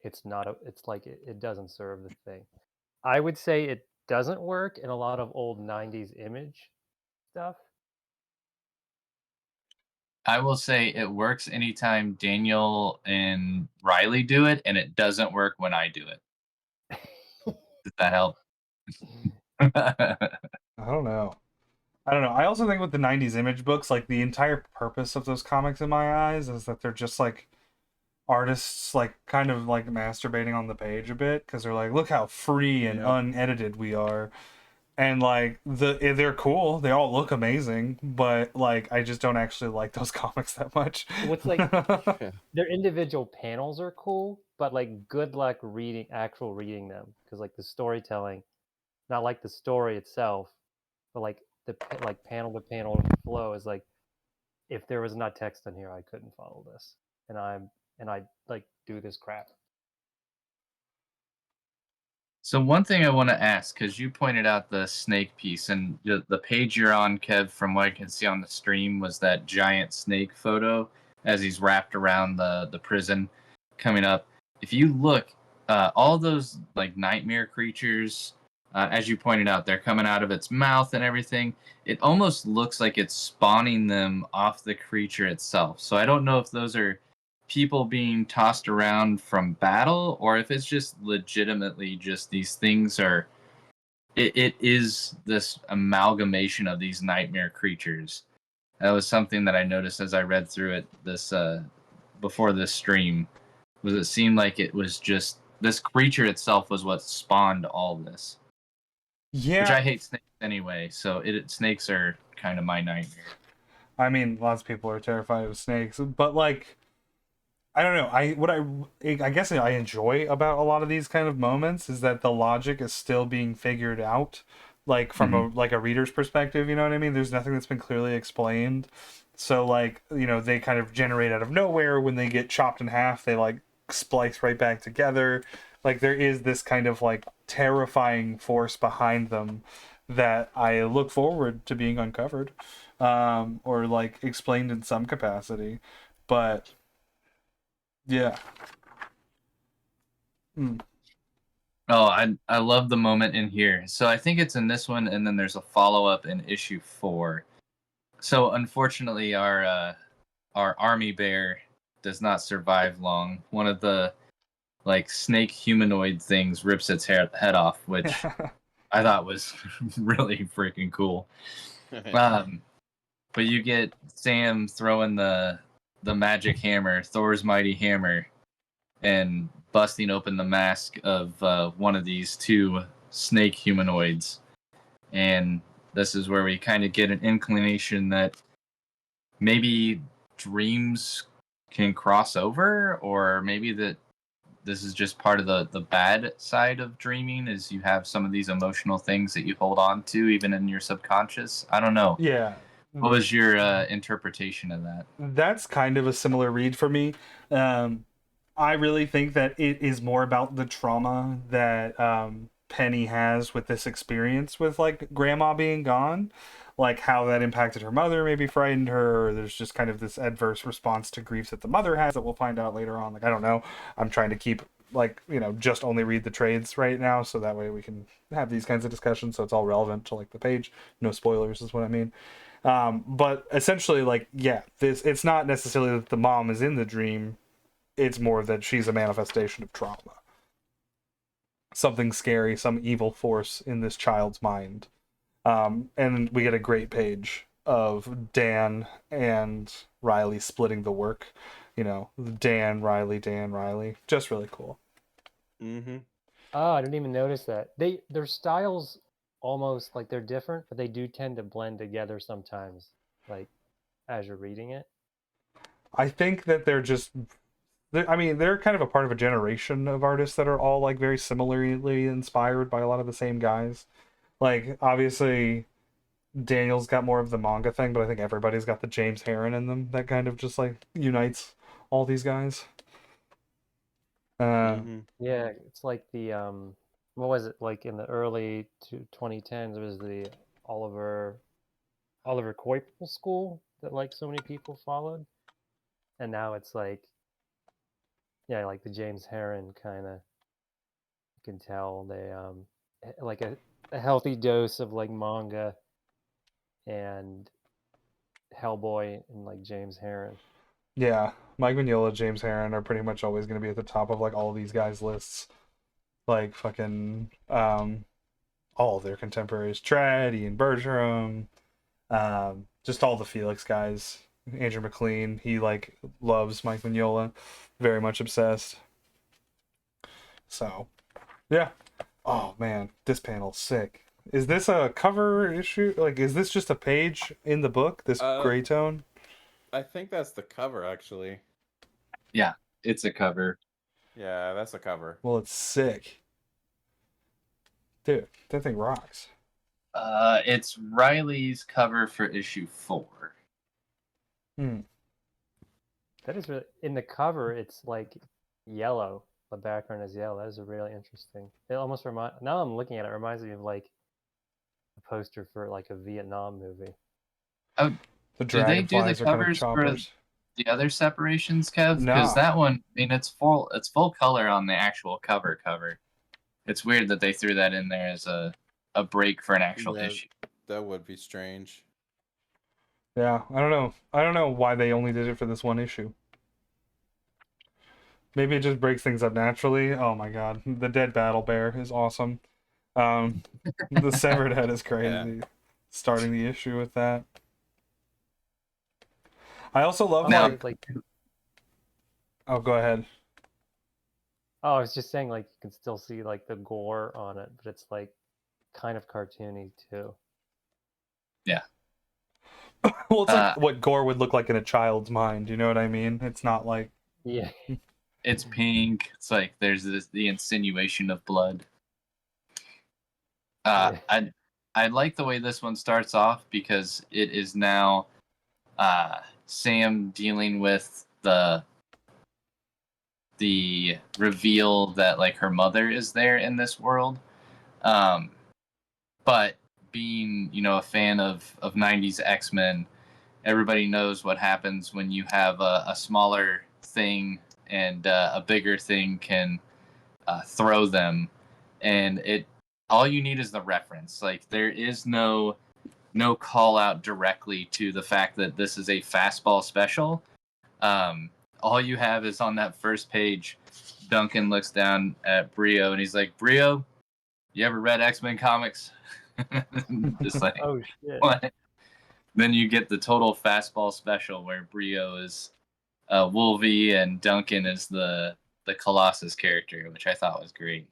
it's not it's like it doesn't serve the thing? I would say it doesn't work in a lot of old 90s image stuff. I will say it works anytime Daniel and Riley do it, and it doesn't work when I do it. Does that help? I don't know. I also think with the 90s image books, like the entire purpose of those comics in my eyes is that they're just like artists like kind of like masturbating on the page a bit because they're like, look how free and Yeah. unedited we are. And like they're cool. They all look amazing, but like I just don't actually like those comics that much. What's like Yeah. their individual panels are cool, but like good luck reading them because like the storytelling, not like the story itself, but like like panel to panel flow is like if there was not text in here, I couldn't follow this, and I like do this crap. So one thing I want to ask, because you pointed out the snake piece, and the page you're on, Kev, from what I can see on the stream, was that giant snake photo as he's wrapped around the prison coming up. If you look, all those like nightmare creatures, as you pointed out, they're coming out of its mouth and everything. It almost looks like it's spawning them off the creature itself. So I don't know if those are people being tossed around from battle or if it's just legitimately just these things are it is this amalgamation of these nightmare creatures. That was something that I noticed as I read through it this before this stream, was it seemed like it was just this creature itself was what spawned all this, which Yeah, I hate snakes anyway, so snakes are kind of my nightmare. I mean, lots of people are terrified of snakes, but like I don't know. I guess I enjoy about a lot of these kind of moments is that the logic is still being figured out, like from Mhm. a reader's perspective. You know what I mean? There's nothing that's been clearly explained. So like they kind of generate out of nowhere when they get chopped in half. They like splice right back together. Like there is this kind of like terrifying force behind them that I look forward to being uncovered, or like explained in some capacity. But yeah. Hmm. Oh, I love the moment in here. So I think it's in this one, and then there's a follow up in issue 4. So unfortunately, our army bear does not survive long. One of the like snake humanoid things rips its head off, which I thought was really freaking cool. Um, but you get Sam throwing the magic hammer, Thor's mighty hammer, and busting open the mask of one of these two snake humanoids. And this is where we kind of get an inclination that maybe dreams can cross over, or maybe that this is just part of the bad side of dreaming, is you have some of these emotional things that you hold on to even in your subconscious. I don't know. Yeah, What was your interpretation of that? that's kind of a similar read for me. Um, I really think that it is more about the trauma that Penny has with this experience with like grandma being gone, like how that impacted her mother, maybe frightened her. Or there's just kind of this adverse response to grief that the mother has that we'll find out later on. Like I don't know. I'm trying to keep like just only read the trades right now, so that way we can have these kinds of discussions, so it's all relevant to like the page. No spoilers is what I mean. But essentially, like, yeah, it's not necessarily that the mom is in the dream, it's more that she's a manifestation of trauma. Something scary, some evil force in this child's mind. And we get a great page of Dan and Riley splitting the work. Dan, Riley. Just really cool. Mm-hmm. Oh, I didn't even notice that. Their styles almost like they're different, but they do tend to blend together sometimes, like as you're reading it. I think that they're kind of a part of a generation of artists that are all like very similarly inspired by a lot of the same guys. Like obviously Daniel's got more of the manga thing, but I think everybody's got the James Heron in them that kind of just like unites all these guys. Uh, Mm-hmm. Yeah, it's like the what was it like in the early 2010s? It was the Oliver Oliver Coipel school that like so many people followed, and now it's like, yeah, like the James Herron kind of. You can tell they like a healthy dose of like manga and Hellboy and like James Herron. Yeah, Mike Mignola, James Herron are pretty much always going to be at the top of like all of these guys' lists. Like fucking all of their contemporaries, Trad, Ian Bertram, just all the Felix guys. Andrew McLean, he like loves Mike Mignola, very much obsessed. So, yeah. Oh man, this panel's sick. Is this a cover issue? Like, is this just a page in the book? This gray tone? I think that's the cover, actually. Yeah, it's a cover. Yeah, that's a cover. Well, it's sick. Dude, that thing rocks. It's Riley's cover for issue 4. That is really, in the cover. It's like yellow. The background is yellow. That is really interesting. It almost now I'm looking at it, reminds me of like a poster for like a Vietnam movie. Oh, The do they do the dragonflies are kind of covers for choppers. the other separations, Kev? No. Because that one, I mean, it's full color on the actual cover. It's weird that they threw that in there as a break for an actual Yeah. issue. That would be strange. Yeah, I don't know. I don't know why they only did it for this one issue. Maybe it just breaks things up naturally. Oh my god, the dead battle bear is awesome. The severed head is crazy. Yeah. Starting the issue with that. I also love Now- like Oh, go ahead. I was just saying, like, you can still see like the gore on it, but it's like kind of cartoony too. Well, it's like what gore would look like in a child's mind. You know what I mean? It's not like Yeah. It's pink. It's like there's the insinuation of blood. Yeah. I like the way this one starts off because it is now Sam dealing with the reveal that like her mother is there in this world. But being, a fan of 90s X-Men, everybody knows what happens when you have a smaller thing and a bigger thing can throw them, and all you need is the reference. Like, there is no call out directly to the fact that this is a fastball special. All you have is on that first page, Duncan looks down at Brio and he's like, "Brio, you ever read X-Men comics?" Just like, Oh shit. what? Then you get the total fastball special where Brio is Wolvie and Duncan is the Colossus character, which I thought was great.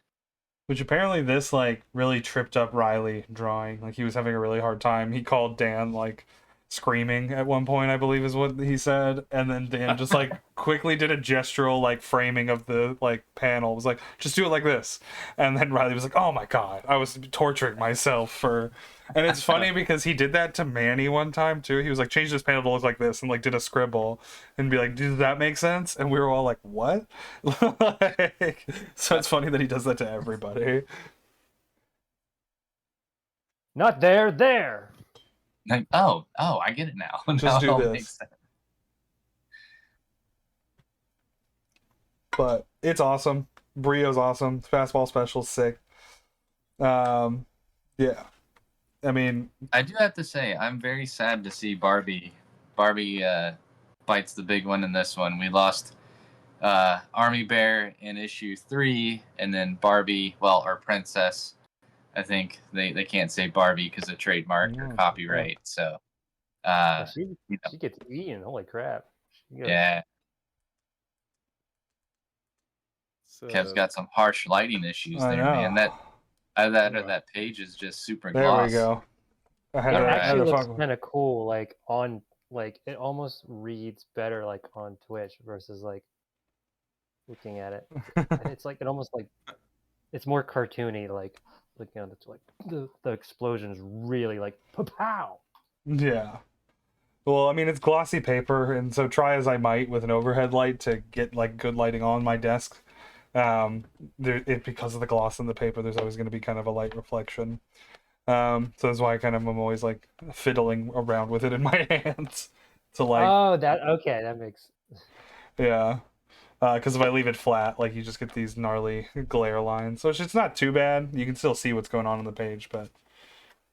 which apparently this like really tripped up Riley drawing. Like he was having a really hard time. He called Dan like screaming at one point, I believe is what he said, and then Dan just like quickly did a gestural like framing of the like panel. It was like, just do it like this, and then Riley was like, oh my god, I was torturing myself for. And it's funny because he did that to Manny one time too. He was like, change this panel to look like this, and like did a scribble and be like, does that make sense? And we were all like, what? Like, so it's funny that he does that to everybody. Not there. Like, oh, I get it now. Just Now it do all this. makes sense. But it's awesome. Brio's awesome. Fastball special's sick. Yeah. I mean, I do have to say, I'm very sad to see Barbie. Barbie bites the big one in this one. We lost Army Bear in issue 3, and then Barbie, or Princess. I think they can't say Barbie because of trademark or No, copyright. So, She gets eaten. Holy crap. She goes, yeah, So, Kev's got some harsh lighting issues I there, know. man. That page is just super There gloss. we go. I had It to, I had actually to looks fuck with- kind of cool, like on, like it almost reads better, like on Twitch versus like looking at it. And it's like it almost like it's more cartoony, like looking at it. Like the explosion is really like pow. Yeah. Well, I mean, it's glossy paper, and so try as I might with an overhead light to get like good lighting on my desk. Because of the gloss in the paper, there's always going to be kind of a light reflection. So that's why I'm always like fiddling around with it in my hands to like, Oh, that okay. That makes. yeah. Because if I leave it flat, like you just get these gnarly glare lines. So it's not too bad. You can still see what's going on the page, but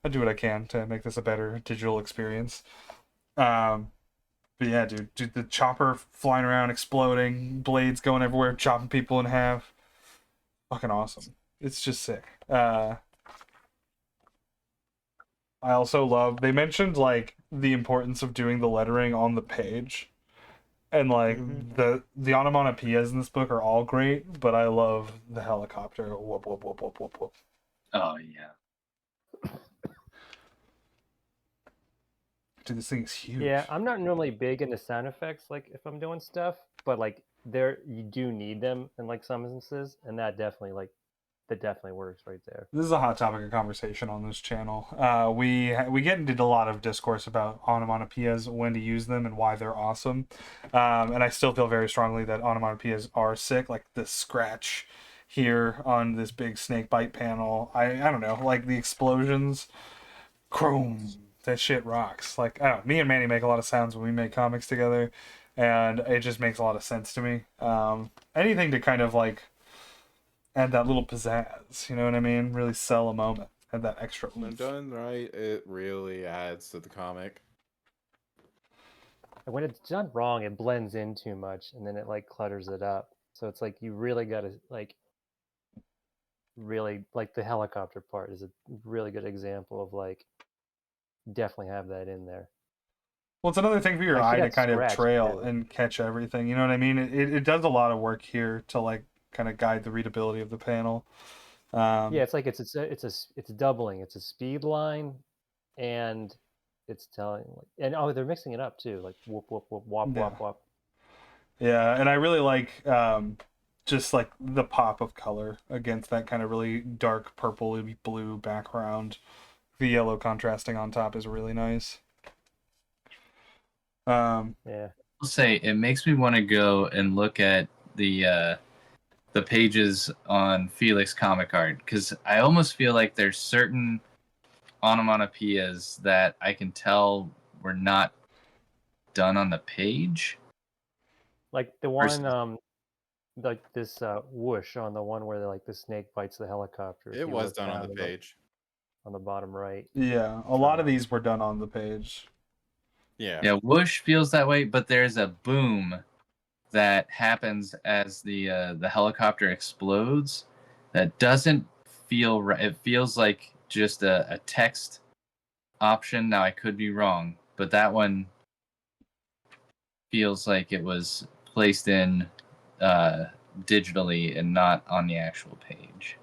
I do what I can to make this a better digital experience. Um, but yeah, dude, the chopper flying around, exploding, blades going everywhere, chopping people in half. Fucking awesome. It's just sick. I also love they mentioned like the importance of doing the lettering on the page. And like the onomatopoeias in this book are all great, but I love the helicopter. Whoop whoop whoop whoop whoop whoop. Oh yeah. Dude, this thing is huge. Yeah, I'm not normally big into sound effects, like if I'm doing stuff, but like there you do need them in like some instances, and that definitely works right there. This is a hot topic of conversation on this channel. We get into a lot of discourse about onomatopoeias, when to use them, and why they're awesome. And I still feel very strongly that onomatopoeias are sick. Like the scratch here on this big snake bite panel. I don't know, like the explosions, chrome. That shit rocks. Like I don't know, me and Manny make a lot of sounds when we make comics together, and it just makes a lot of sense to me. Anything to kind of like add that little pizzazz, you know what I mean? Really sell a moment. Add that extra When oomph. done right, it really adds to the comic. And when it's done wrong, it blends in too much, and then it like clutters it up. So it's like you really got to like really like the helicopter part is a really good example of like definitely have that in there. Well, it's another thing for your Actually, eye to that kind of scratch trail too. and catch everything. You know what I mean? It does a lot of work here to like kind of guide the readability of the panel. Yeah, it's like it's doubling. It's a speed line, and it's telling like, and oh, they're mixing it up too, like whoop whoop whoop wop Yeah, wop wop. yeah, and I really like just like the pop of color against that kind of really dark purple blue background. The yellow contrasting on top is really nice. Yeah, I'll say it makes me want to go and look at the pages on Felix Comic Art, because I almost feel like there's certain onomatopoeias that I can tell were not done on the page. like the Versus- one like this whoosh on the one where like the snake bites the helicopter. If It you was look done on down the in page. on the bottom right. yeah, a lot of these were done on the page. Yeah. Yeah, whoosh feels that way, but there's a boom that happens as the helicopter explodes that doesn't feel right. It feels like just a text option. Now I could be wrong, but that one feels like it was placed in digitally and not on the actual page.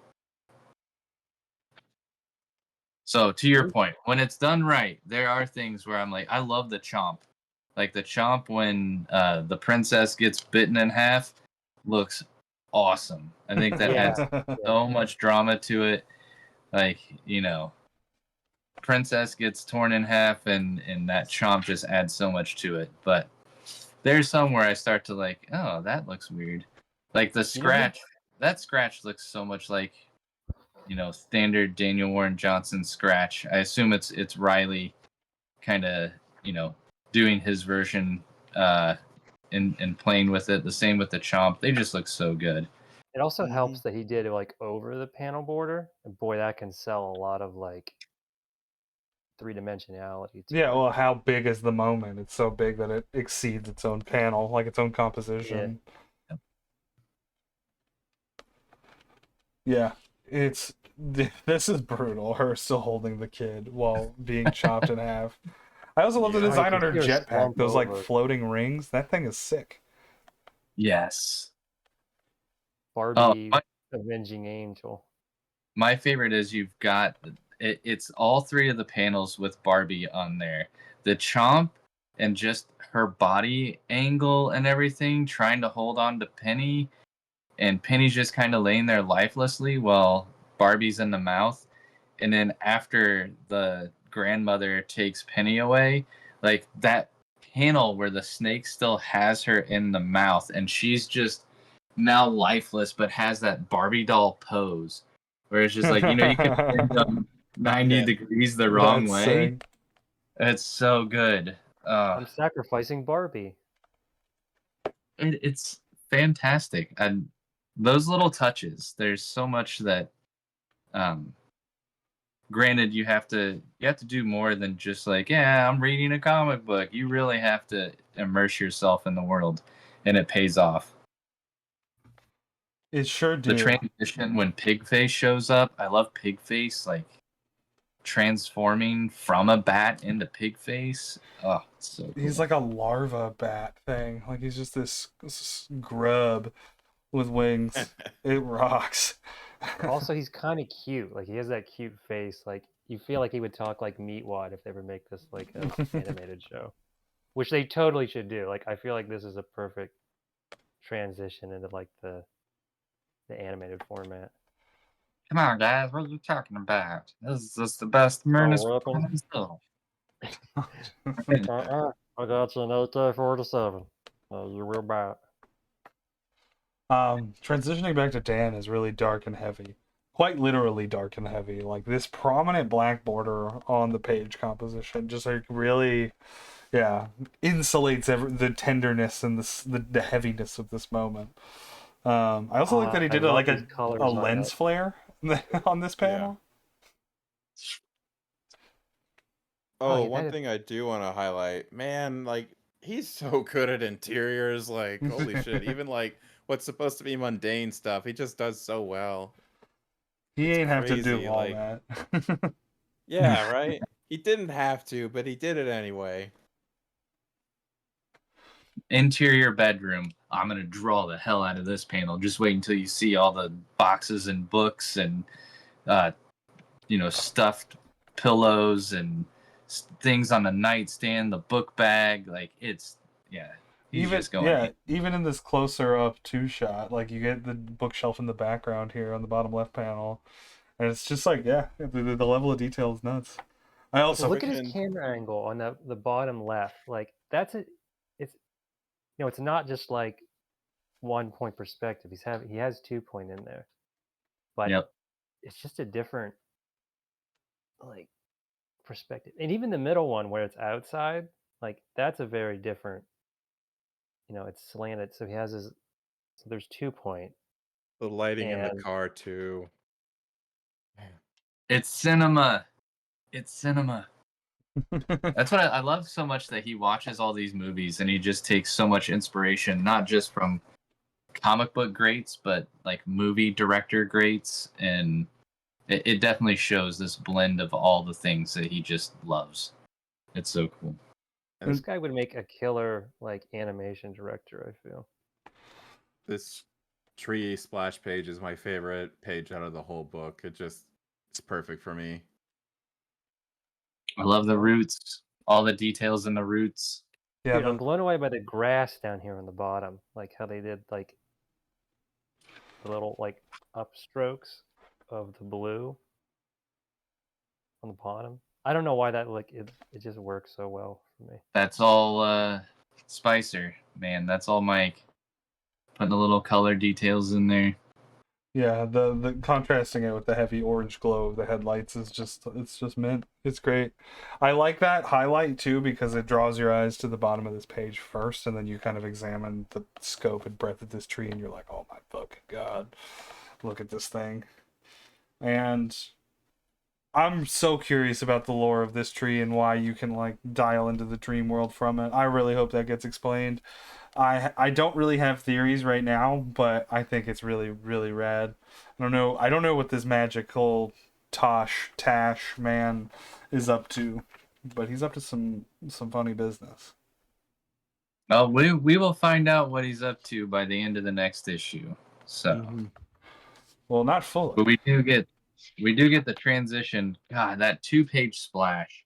So to your point, when it's done right, there are things where I'm like, I love the chomp. Like the chomp when the princess gets bitten in half looks awesome. I think that Yeah. adds so much drama to it. Like, you know, princess gets torn in half and that chomp just adds so much to it. But there's some where I start to like, oh, that looks weird. Like the scratch, that scratch looks so much like, you know, standard Daniel Warren Johnson scratch. I assume it's Riley kind of, you know, doing his version and playing with it. The same with the chomp. They just look so good. It also helps that he did it like over the panel border, and boy, that can sell a lot of like three-dimensionality to Yeah, it. well, how big is the moment? It's so big that it exceeds its own panel, like its own composition. Yeah, it's this is brutal. Her still holding the kid while being chopped in half. I also love the Yeah. design on her see her jetpack. slump Those like over. floating rings. That thing is sick. Yes. Barbie Avenging Angel. My favorite is you've got it's all three of the panels with Barbie on there. The chomp and just her body angle and everything, trying to hold on to Penny, and Penny's just kind of laying there lifelessly while Barbie's in the mouth. And then after the grandmother takes Penny away, like that panel where the snake still has her in the mouth and she's just now lifeless but has that Barbie doll pose where it's just like, you know, you can 90 Yeah. degrees the wrong That's way. sick. It's so good. I'm sacrificing Barbie. It's fantastic. And those little touches, there's so much that granted you have to do more than just like, yeah, I'm reading a comic book. You really have to immerse yourself in the world, and it pays off. It sure The do. transition when Pigface shows up, I love Pigface, like transforming from a bat into Pigface. Oh, it's so cool. He's like a larva bat thing. Like he's just this grub with wings. It rocks. Also, he's kind of cute. Like he has that cute face. Like you feel like he would talk like Meatwad if they ever make this like an animated show, which they totally should do. Like I feel like this is a perfect transition into like the animated format. Come on, guys, what are you talking about? This is the best Ernest weapon. still. I got you an AK-47. You will bat. Transitioning back to Dan is really dark and heavy. Quite literally dark and heavy. Like this prominent black border on the page composition just like really, yeah, insulates the tenderness and the heaviness of this moment. I also like that he did like a lens flare on this panel. Oh, one thing I do want to highlight, man, like he's so good at interiors, like holy shit. Even like what's supposed to be mundane stuff, he just does so well. He ain't have to do crazy, all like- that. Yeah, right? He didn't have to, but he did it anyway. Interior bedroom. I'm gonna draw the hell out of this panel. Just wait until you see all the boxes and books and stuffed pillows and things on the nightstand, the book bag. Like it's he's just going even in this closer up two shot, like you get the bookshelf in the background here on the bottom left panel, and it's just like the level of detail is nuts. I also look at his camera angle on the bottom left. Like it's not just like 1 point perspective. He has 2 point in there, but it's just a different like perspective. And even the middle one where it's outside, like that's a very different. It's slanted, so he has so there's 2 point. The lighting in the car too. It's cinema. It's cinema. That's what I love so much, that he watches all these movies and he just takes so much inspiration, not just from comic book greats, but like movie director greats, and it definitely shows this blend of all the things that he just loves. It's so cool. And this guy would make a killer like animation director, I feel. This tree splash page is my favorite page out of the whole book. It's perfect for me. I love the roots, all the details in the roots. Yeah, dude, I'm blown away by the grass down here on the bottom, like how they did like the little like upstrokes of the blue on the bottom. I don't know why that it just works so well for me. That's all Spicer, man. That's all Mike. Putting the little color details in there. Yeah, the contrasting it with the heavy orange glow of the headlights is just mint. It's great. I like that highlight too because it draws your eyes to the bottom of this page first, and then you kind of examine the scope and breadth of this tree, and you're like, oh my fucking god, look at this thing. And I'm so curious about the lore of this tree and why you can like dial into the dream world from it. I really hope that gets explained. I don't really have theories right now, but I think it's really, really rad. I don't know what this magical Tash man is up to, but he's up to some funny business. Well, we will find out what he's up to by the end of the next issue. So, well, not fully, but we do get the transition. God, that 2-page splash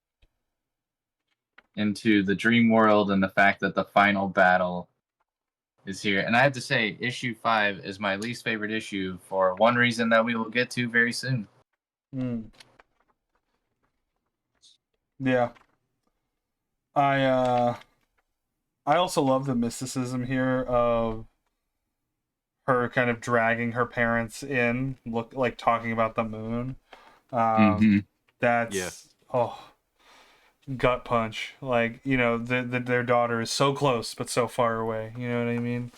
into the dream world and the fact that the final battle is here. And I have to say, issue 5 is my least favorite issue for one reason that we will get to very soon. Yeah. I also love the mysticism here of her kind of dragging her parents in, talking about the moon. That's gut punch. Like, you know, their daughter is so close but so far away. You know what I mean?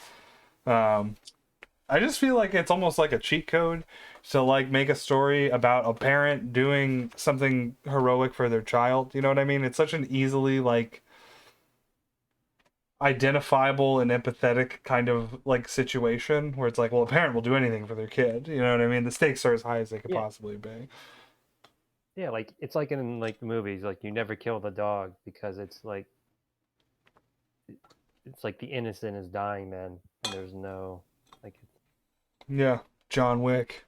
I just feel like it's almost like a cheat code to like make a story about a parent doing something heroic for their child. You know what I mean? It's such an easily like identifiable and empathetic kind of like situation where it's like, well, a parent will do anything for their kid. You know what I mean? The stakes are as high as they could Yeah. possibly be. Yeah, like it's like in like the movies, like you never kill the dog because it's like the innocent is dying then, and there's no like. Yeah, John Wick.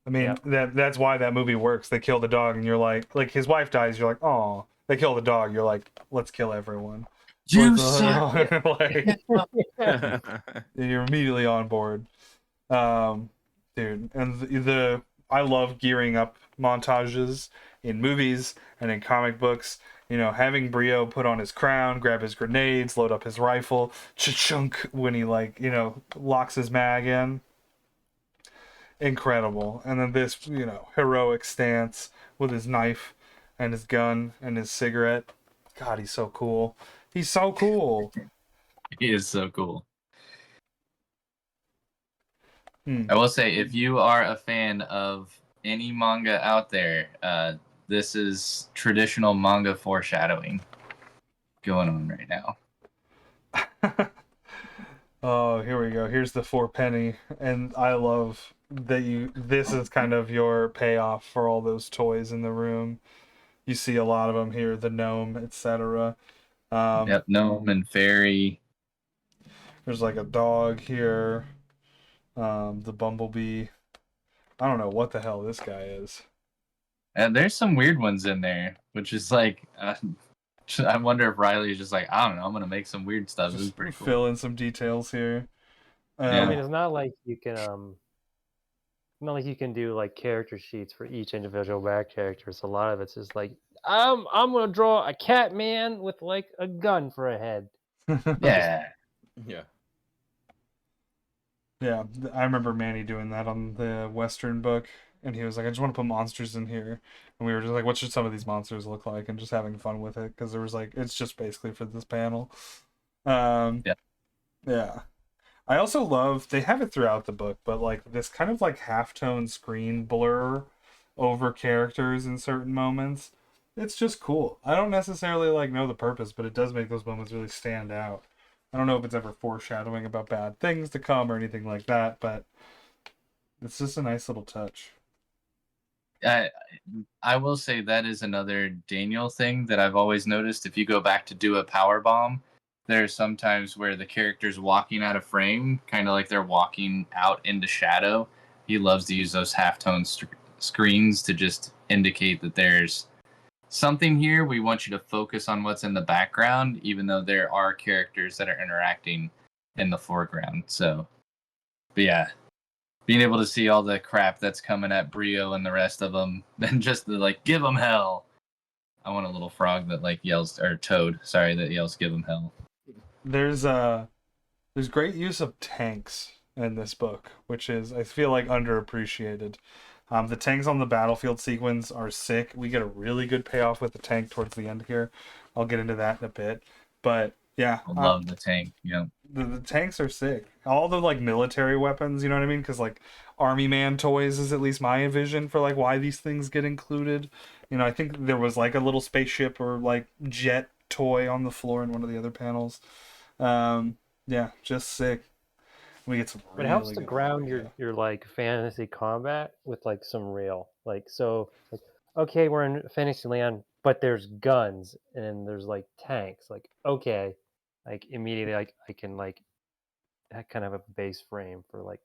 I mean, Yep. that's why that movie works. They kill the dog, and you're like his wife dies. You're like, oh. They kill the dog. You're like, let's kill everyone. You What's suck. like, Yeah. you're immediately on board, dude. And the I love gearing up montages in movies and in comic books. You know, having Brio put on his crown, grab his grenades, load up his rifle, chunk when he like, you know, locks his mag in. Incredible. And then this, you know, heroic stance with his knife and his gun and his cigarette. God, he's so cool. He's so cool. He is so cool. Hmm. I will say, if you are a fan of any manga out there, this is traditional manga foreshadowing going on right now. Oh, here we go. Here's the 4 penny, and I love that you. This is kind of your payoff for all those toys in the room. You see a lot of them here, the gnome, etc. Yep, gnome and fairy. There's like a dog here. The bumblebee. I don't know what the hell this guy is. And there's some weird ones in there, which is like, I wonder if Riley is just like, I don't know, I'm gonna make some weird stuff. This is Just pretty cool. fill in some details here. Yeah. I mean, it's not like you can not like you can do like character sheets for each individual back characters. A lot of it's just like I'm gonna draw a cat man with like a gun for a head. Yeah. Yeah. Yeah, I remember Manny doing that on the Western book, and he was like, "I just want to put monsters in here," and we were just like, "What should some of these monsters look like?" and just having fun with it because there was like, it's just basically for this panel. Yeah. Yeah. I also love they have it throughout the book, but like this kind of like halftone screen blur over characters in certain moments. It's just cool. I don't necessarily like know the purpose, but it does make those moments really stand out. I don't know if it's ever foreshadowing about bad things to come or anything like that, but it's just a nice little touch. I will say that is another Daniel thing that I've always noticed. If you go back to do a power bomb, there's sometimes where the character's walking out of frame, kind of like they're walking out into shadow. He loves to use those halftone screens to just indicate that there's something here. We want you to focus on what's in the background, even though there are characters that are interacting in the foreground. So, but yeah, being able to see all the crap that's coming at Brio and the rest of them, then just to like give them hell. I want a little frog that like yells, or toad, sorry, that yells "give them hell." There's great use of tanks in this book, which is I feel like underappreciated. The tanks on the battlefield sequence are sick. We get a really good payoff with the tank towards the end here. I'll get into that in a bit, but yeah, I love the tank. Yeah, the tanks are sick. All the like military weapons, you know what I mean? Because like Army Man toys is at least my vision for like why these things get included. You know, I think there was like a little spaceship or like jet toy on the floor in one of the other panels. Yeah, just sick. We get some. But it helps really to good ground audio. your like fantasy combat with like some real like so like okay we're in fantasy land but there's guns and there's like tanks like okay like immediately like I can like kind of a base frame for like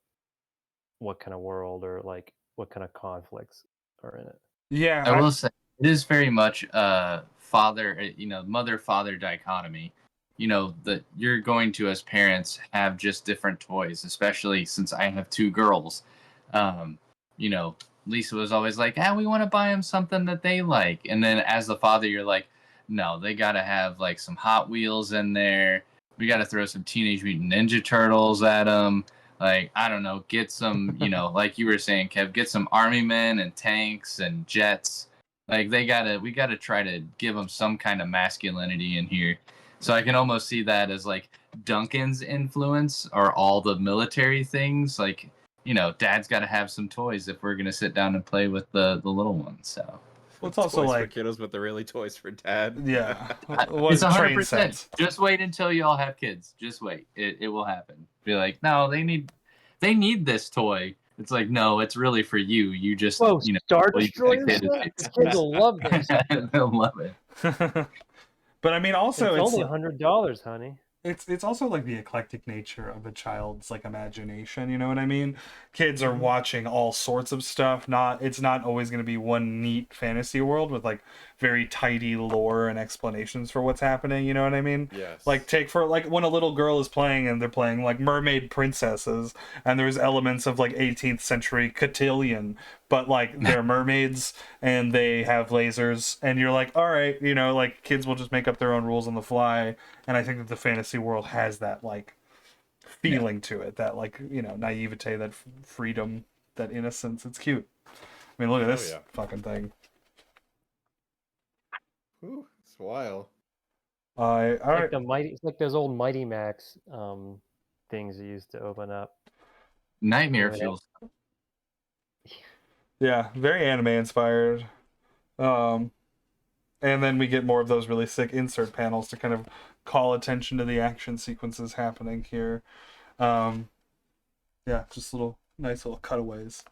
what kind of world or like what kind of conflicts are in it. Yeah, I will say it is very much father, mother father dichotomy. You know that you're going to as parents have just different toys, especially since I have two girls. Um, Lisa was always like, "Ah, we want to buy them something that they like," and then as the father, you're like, "No, they got to have like some Hot Wheels in there. We got to throw some Teenage Mutant Ninja Turtles at them." Like, I don't know, get some, like you were saying, Kev, get some army men and tanks and jets. Like we gotta try to give them some kind of masculinity in here. So I can almost see that as like Duncan's influence or all the military things. Like, Dad's got to have some toys if we're gonna sit down and play with the little ones. So Well, it's also toys like, for kiddos, but they're really toys for dad. yeah, it's train 100%. sets. Just wait until you all have kids. Just wait. It will happen. Be like, no, they need this toy. It's like, no, it's really for you. You just, Whoa, Star leave Destroyer the kid set? at The kids will love this. They'll love it. But I mean, also It's only like, $100, honey. it's also like the eclectic nature of a child's like imagination, you know what I mean? Kids are watching all sorts of stuff. It's not always going to be one neat fantasy world with like very tidy lore and explanations for what's happening, you know what I mean? Yes. Like take for like when a little girl is playing and they're playing like mermaid princesses and there's elements of like 18th century cotillion, but like they're mermaids and they have lasers and you're like, all right, like kids will just make up their own rules on the fly. And I think that the fantasy world has that like feeling to it, that like naivete, that freedom, that innocence. It's cute. I mean, look at this fucking thing. Ooh, it's wild. It's like those old Mighty Max things you used to open up. Nightmare Yeah. fuels. Yeah, very anime inspired. And then we get more of those really sick insert panels to kind of call attention to the action sequences happening here. Yeah, just nice little cutaways.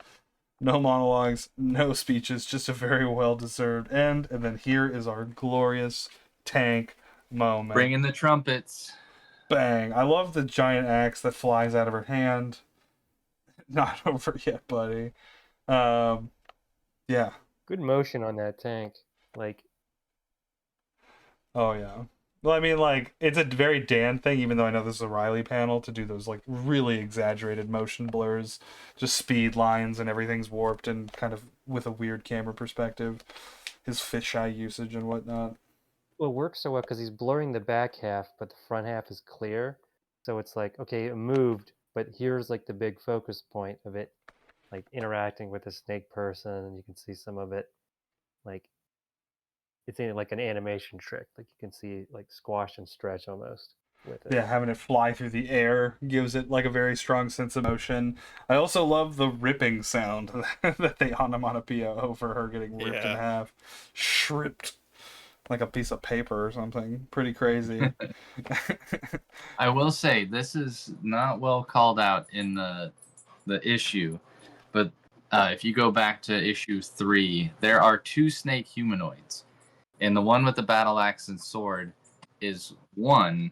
No monologues, no speeches, just a very well-deserved end. And then here is our glorious tank moment. Bring in the trumpets. Bang. I love the giant axe that flies out of her hand. Not over yet, buddy. Yeah. Good motion on that tank. Like, oh yeah. Well, I mean, like, it's a very Dan thing, even though I know this is a Riley panel, to do those, like, really exaggerated motion blurs, just speed lines, and everything's warped and kind of with a weird camera perspective. His fisheye usage and whatnot. well, it works so well because he's blurring the back half, but the front half is clear. So it's like, okay, it moved, but here's, like, the big focus point of it, like, interacting with the snake person, and you can see some of it, like, it's in like an animation trick. Like you can see like squash and stretch almost with it. Yeah, having it fly through the air gives it like a very strong sense of motion. I also love the ripping sound that they onomatopoeia over her getting ripped in half. Shripped. Like a piece of paper or something. Pretty crazy. I will say this is not well called out in the issue, but if you go back to issue 3, there are 2 snake humanoids. And the one with the battle axe and sword is one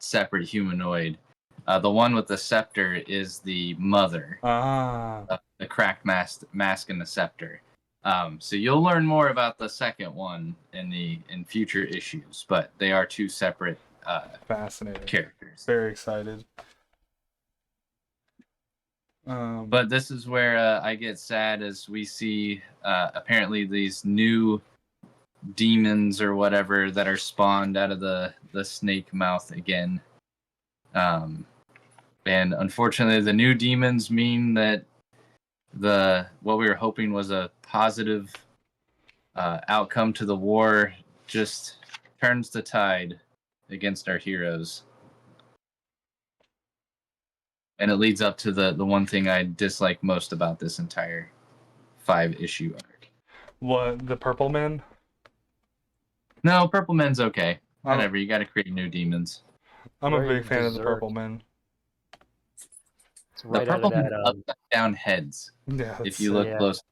separate humanoid. The one with the scepter is the mother. The cracked mask and the scepter. So you'll learn more about the second one in future issues, but they are 2 separate fascinating characters. Very excited. But this is where I get sad as we see apparently these new demons or whatever that are spawned out of the snake mouth again. And unfortunately the new demons mean that what we were hoping was a positive outcome to the war just turns the tide against our heroes. And it leads up to the one thing I dislike most about this entire 5-issue arc. What, the Purple Men? No, Purple Men's okay. Whatever, you gotta create new demons. I'm a big fan of the Purple Men. It's right the Purple out of Men that. upside down heads. Yeah, if you look close.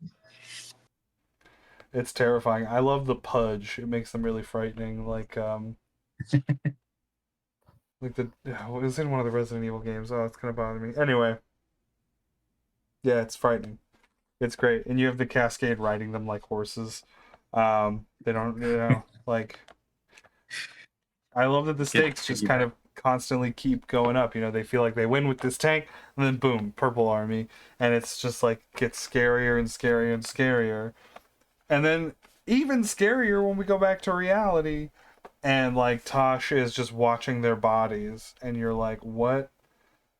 It's terrifying. I love the pudge. It makes them really frightening. Like like it was in one of the Resident Evil games. Oh, it's gonna bother me. Anyway. Yeah, it's frightening. It's great. And you have the Cascade riding them like horses. They don't, like... I love that the stakes just kind of constantly keep going up. They feel like they win with this tank, and then boom, Purple Army. And it's just like, gets scarier and scarier and scarier. And then even scarier when we go back to reality, and like Tosh is just watching their bodies, and you're like, what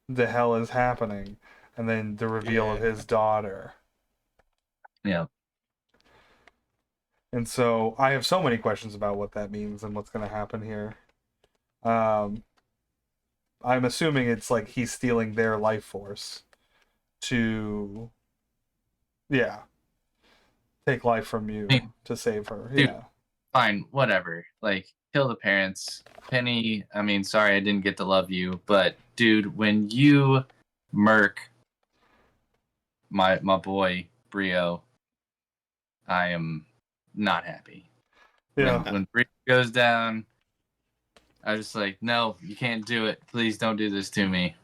the hell is happening? And then the reveal of his daughter. Yeah. And so I have so many questions about what that means and what's going to happen here. I'm assuming it's like he's stealing their life force to, yeah, take life from you I mean, to save her. dude, Yeah. fine, whatever. Like, kill the parents. Penny, I mean, sorry I didn't get to love you, but dude, when you murk my boy Brio, I am not happy. Yeah. When Brio goes down, I was just like, no, you can't do it. Please don't do this to me.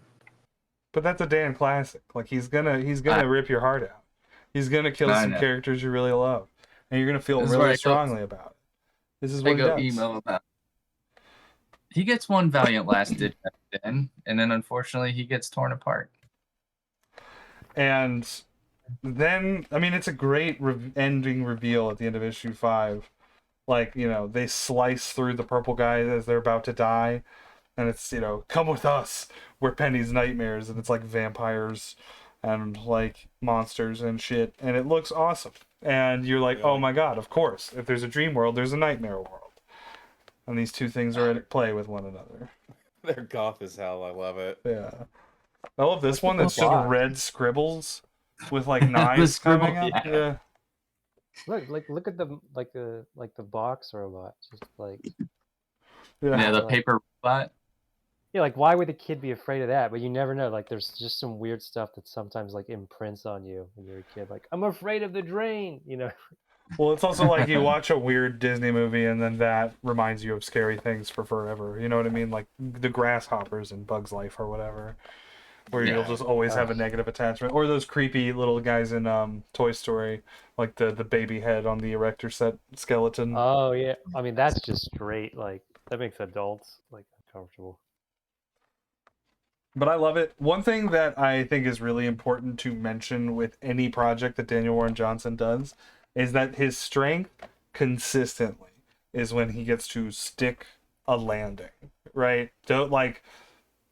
But that's a Dan classic. Like he's gonna rip your heart out. He's gonna kill I some know. characters you really love, and you're gonna feel This is where really I go- strongly about it. This is I what he go does. emo about. He gets one valiant last ditch in, and then unfortunately he gets torn apart. And then, I mean, it's a great ending reveal at the end of issue 5. Like, you know, they slice through the purple guy as they're about to die, and it's, you know, come with us, we're Penny's nightmares, and it's like vampires and like monsters and shit, and it looks awesome. And you're like, oh my god, of course, if there's a dream world, there's a nightmare world. And these two things are at play with one another. They're goth as hell. I love it. Yeah. I love this What's one the that's just plot? red scribbles with like knives scribble, coming up. yeah. Look at the box robot. Just like Yeah, the like- paper robot. yeah, like why would the kid be afraid of that? But you never know. Like there's just some weird stuff that sometimes like imprints on you when you're a kid. Like I'm afraid of the drain. You know. Well, it's also like you watch a weird Disney movie and then that reminds you of scary things for forever. You know what I mean? Like the grasshoppers in Bug's Life or whatever, where you'll Yeah. just always have a negative attachment. Or those creepy little guys in Toy Story, like the baby head on the erector set skeleton. Oh yeah. I mean that's just straight. Like that makes adults like uncomfortable. But I love it. One thing that I think is really important to mention with any project that Daniel Warren Johnson does is that his strength consistently is when he gets to stick a landing, right? Don't like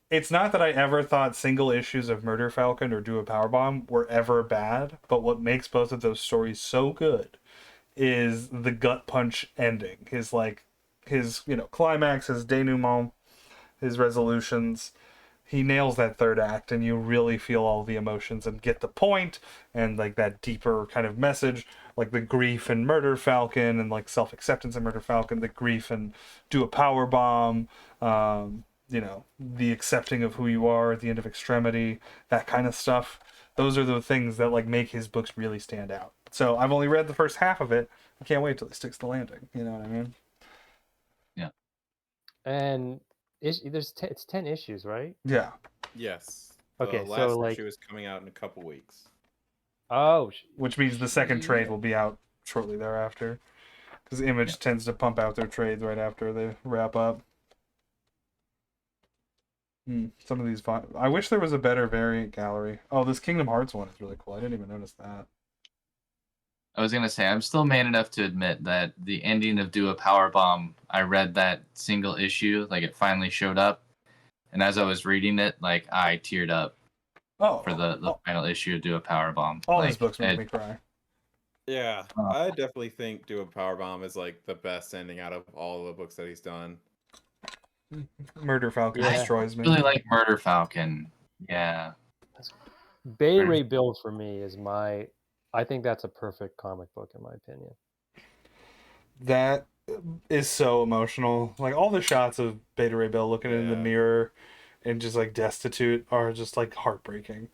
it's not that I ever thought single issues of Murder Falcon or Do a Powerbomb were ever bad, but what makes both of those stories so good is the gut punch ending. His climax, his denouement, his resolutions. He nails that third act and you really feel all the emotions and get the point and like that deeper kind of message, like the grief in Murder Falcon and like self-acceptance in Murder Falcon, the grief and Do a Power Bomb, the accepting of who you are at the end of Extremity, that kind of stuff. Those are the things that like make his books really stand out. So I've only read the first half of it. I can't wait till he sticks the landing. You know what I mean? Yeah. And it's 10 issues, right? Yeah. Yes. Okay, The so, last like- issue is coming out in a couple weeks. Oh, Which means the second trade will be out shortly thereafter. Because Image tends to pump out their trades right after they wrap up. Some of these... I wish there was a better variant gallery. Oh, this Kingdom Hearts one is really cool. I didn't even notice that. I was gonna say I'm still man enough to admit that the ending of Do a Powerbomb, I read that single issue, like it finally showed up, and as I was reading it, like I teared up for the final issue of Do a Powerbomb. All like, his books make me cry. Yeah, I definitely think Do a Powerbomb is like the best ending out of all the books that he's done. Murder Falcon Yeah. destroys me. really like Murder Falcon. Yeah. Bay Ray Bill for me is I think that's a perfect comic book in my opinion. That is so emotional. Like all the shots of Beta Ray Bill looking in the Yeah. mirror and just like destitute are just like heartbreaking.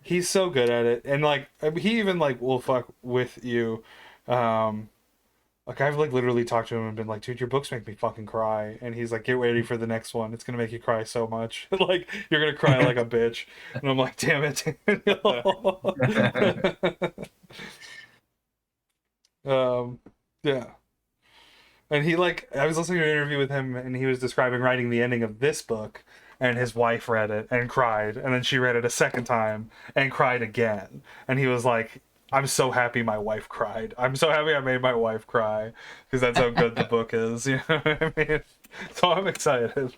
He's so good at it. And like he even like will fuck with you. Like I've like literally talked to him and been like, dude, your books make me fucking cry. And he's like, get ready for the next one. It's gonna make you cry so much. Like you're gonna cry like a bitch. And I'm like, damn it. Yeah. And he like I was listening to an interview with him and he was describing writing the ending of this book and his wife read it and cried and then she read it a second time and cried again. And he was like, I'm so happy my wife cried. I'm so happy I made my wife cry because that's how good the book is. You know what I mean? So I'm excited.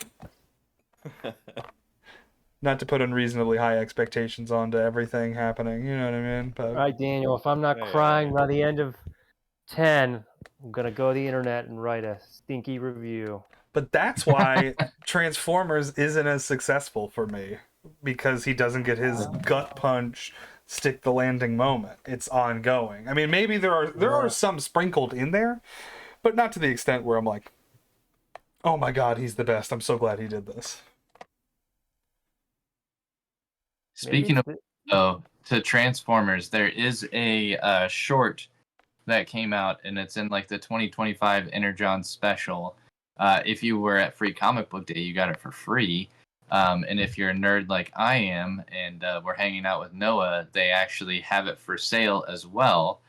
Not to put unreasonably high expectations onto everything happening. You know what I mean? But All right, Daniel, if I'm not Yeah. crying by the end of 10, I'm gonna go to the internet and write a stinky review. But that's why Transformers isn't as successful for me, because he doesn't get his gut punch, stick the landing moment. It's ongoing. I mean, maybe there are some sprinkled in there, but not to the extent where I'm like, oh my god, he's the best. I'm so glad he did this. Speaking of to Transformers, there is a short that came out, and it's in like the 2025 Energon special. If you were at Free Comic Book Day, you got it for free. And if you're a nerd like I am, and we're hanging out with Noah, they actually have it for sale as well,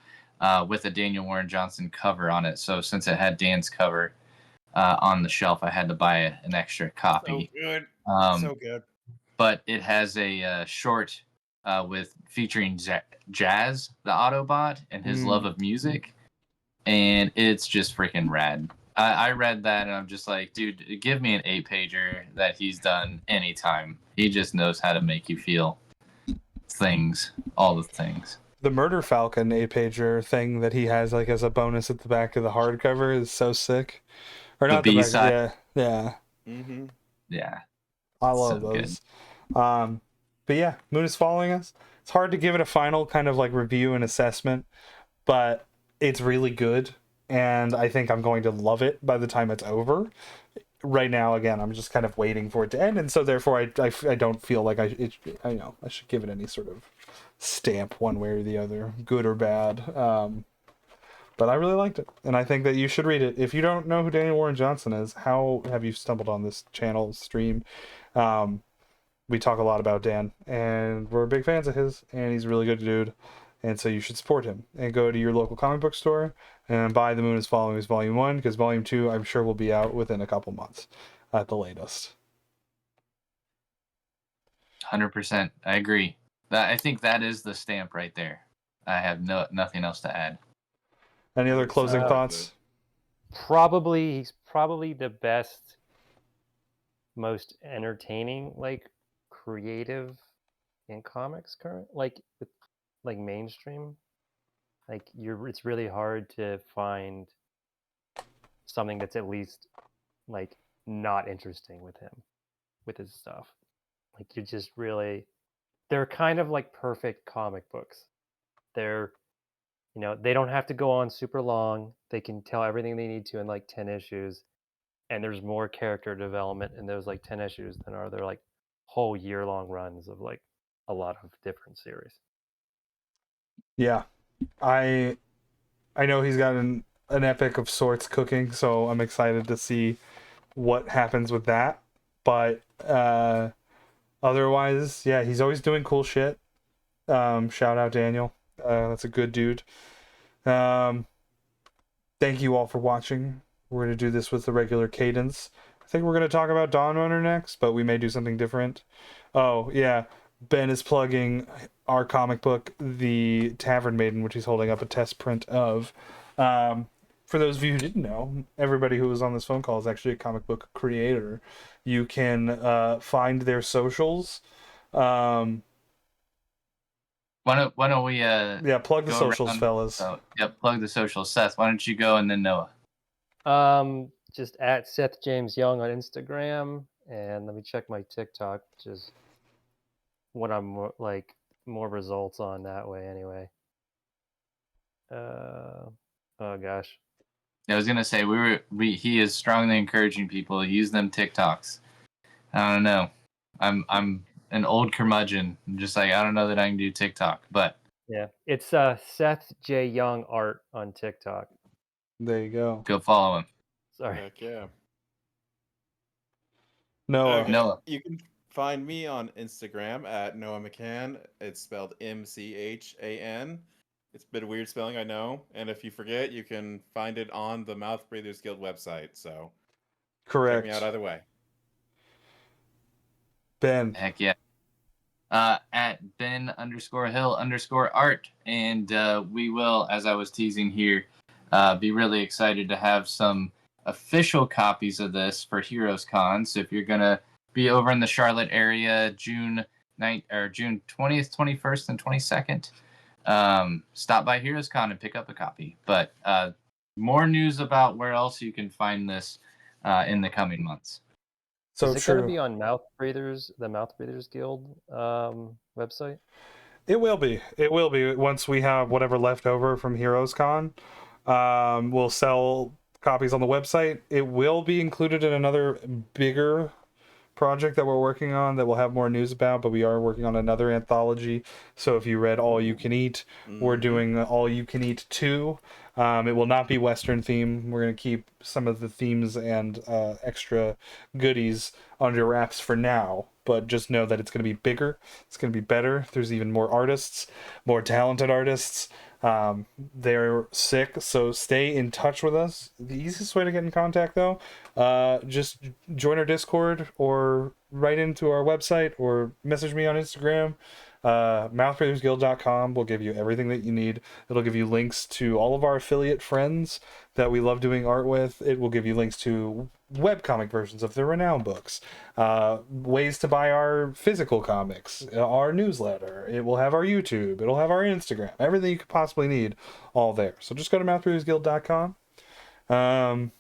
with a Daniel Warren Johnson cover on it. So since it had Dan's cover on the shelf, I had to buy an extra copy. So good. So good. But it has a short with featuring Jazz, the Autobot, and his love of music, and it's just freaking rad. I read that and I'm just like, dude, give me an 8-pager that he's done anytime. He just knows how to make you feel things, all the things. The Murder Falcon 8-pager thing that he has like as a bonus at the back of the hardcover is so sick. Or not the back, B-side. yeah. Mm-hmm. Yeah. I love So those. But yeah, Moon is Following Us. It's hard to give it a final kind of like review and assessment, but it's really good, and I think I'm going to love it by the time it's over. Right now, again, I'm just kind of waiting for it to end, and so therefore I don't feel like I should give it any sort of stamp one way or the other, good or bad. But I really liked it, and I think that you should read it. If you don't know who Daniel Warren Johnson is, how have you stumbled on this channel stream? We talk a lot about Dan, and we're big fans of his, and he's a really good dude, and so you should support him and go to your local comic book store and buy The Moon is Following Us Volume 1, because Volume 2 I'm sure will be out within a couple months at the latest. 100%. I agree. I think that is the stamp right there. I have nothing else to add. Any other closing thoughts? He's probably the best, most entertaining, like, creative in comics current, like mainstream. Like it's really hard to find something that's at least like not interesting with him, with his stuff. Like you just really, they're kind of like perfect comic books. They're, they don't have to go on super long. They can tell everything they need to in like 10 issues. And there's more character development in those like 10 issues than are there like whole year-long runs of like a lot of different series. Yeah. I know he's got an epic of sorts cooking, so I'm excited to see what happens with that. But otherwise, yeah, he's always doing cool shit. Shout out Daniel. That's a good dude. Thank you all for watching. We're going to do this with the regular cadence. I think we're going to talk about Dawn Runner next, but we may do something different. Oh, yeah. Ben is plugging our comic book, The Tavern Maiden, which he's holding up a test print of. For those of you who didn't know, everybody who was on this phone call is actually a comic book creator. You can find their socials. Why don't we plug the socials, around, fellas. Plug the socials. Seth, why don't you go and then Noah? Just at Seth James Young on Instagram, and let me check my TikTok, which is what I'm like more results on that way anyway. Oh gosh. I was gonna say he is strongly encouraging people to use them TikToks. I don't know. I'm an old curmudgeon. I'm just like, I don't know that I can do TikTok, but yeah, it's Seth J Young Art on TikTok. There you go. Go follow him. Sorry. Heck yeah. Noah. Okay. Noah. You can find me on Instagram at Noah McCann. It's spelled MCHAN. It's a bit of weird spelling, I know. And if you forget, you can find it on the Mouthbreathers Guild website. So correct. Check me out either way. Ben. Heck yeah. At Ben_Hill_art. And we will, as I was teasing here, be really excited to have some official copies of this for Heroes Con. So if you're going to be over in the Charlotte area, June 20th, 21st, and 22nd, stop by Heroes Con and pick up a copy. But more news about where else you can find this in the coming months. So Is it going to true. be on Mouthbreathers, the Mouthbreathers Guild website? It will be. It will be once we have whatever left over from Heroes Con. We'll sell copies on the website. It will be included in another bigger project that we're working on that we'll have more news about, but we are working on another anthology. So if you read All You Can Eat, we're doing All You Can Eat 2. It will not be Western theme. We're going to keep some of the themes and extra goodies under wraps for now, but just know that it's going to be bigger. It's going to be better. There's even more artists, more talented artists. They're sick, so stay in touch with us. The easiest way to get in contact, though, just join our Discord or write into our website or message me on Instagram. Mouthbreathersguild.com will give you everything that you need. It'll give you links to all of our affiliate friends that we love doing art with. It will give you links to webcomic versions of the Renown books, ways to buy our physical comics, our newsletter. It will have our YouTube. It'll have our Instagram. Everything you could possibly need, all there. So just go to mouthbreathersguild.com.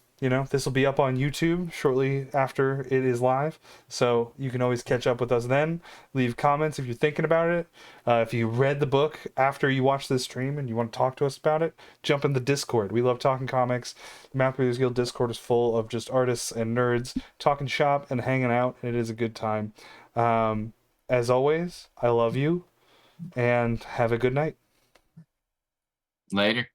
This will be up on YouTube shortly after it is live, so you can always catch up with us then. Leave comments if you're thinking about it. If you read the book after you watch this stream and you want to talk to us about it, jump in the Discord. We love talking comics. The Math Breeders Guild Discord is full of just artists and nerds talking shop and hanging out, and it is a good time. As always, I love you, and have a good night. Later.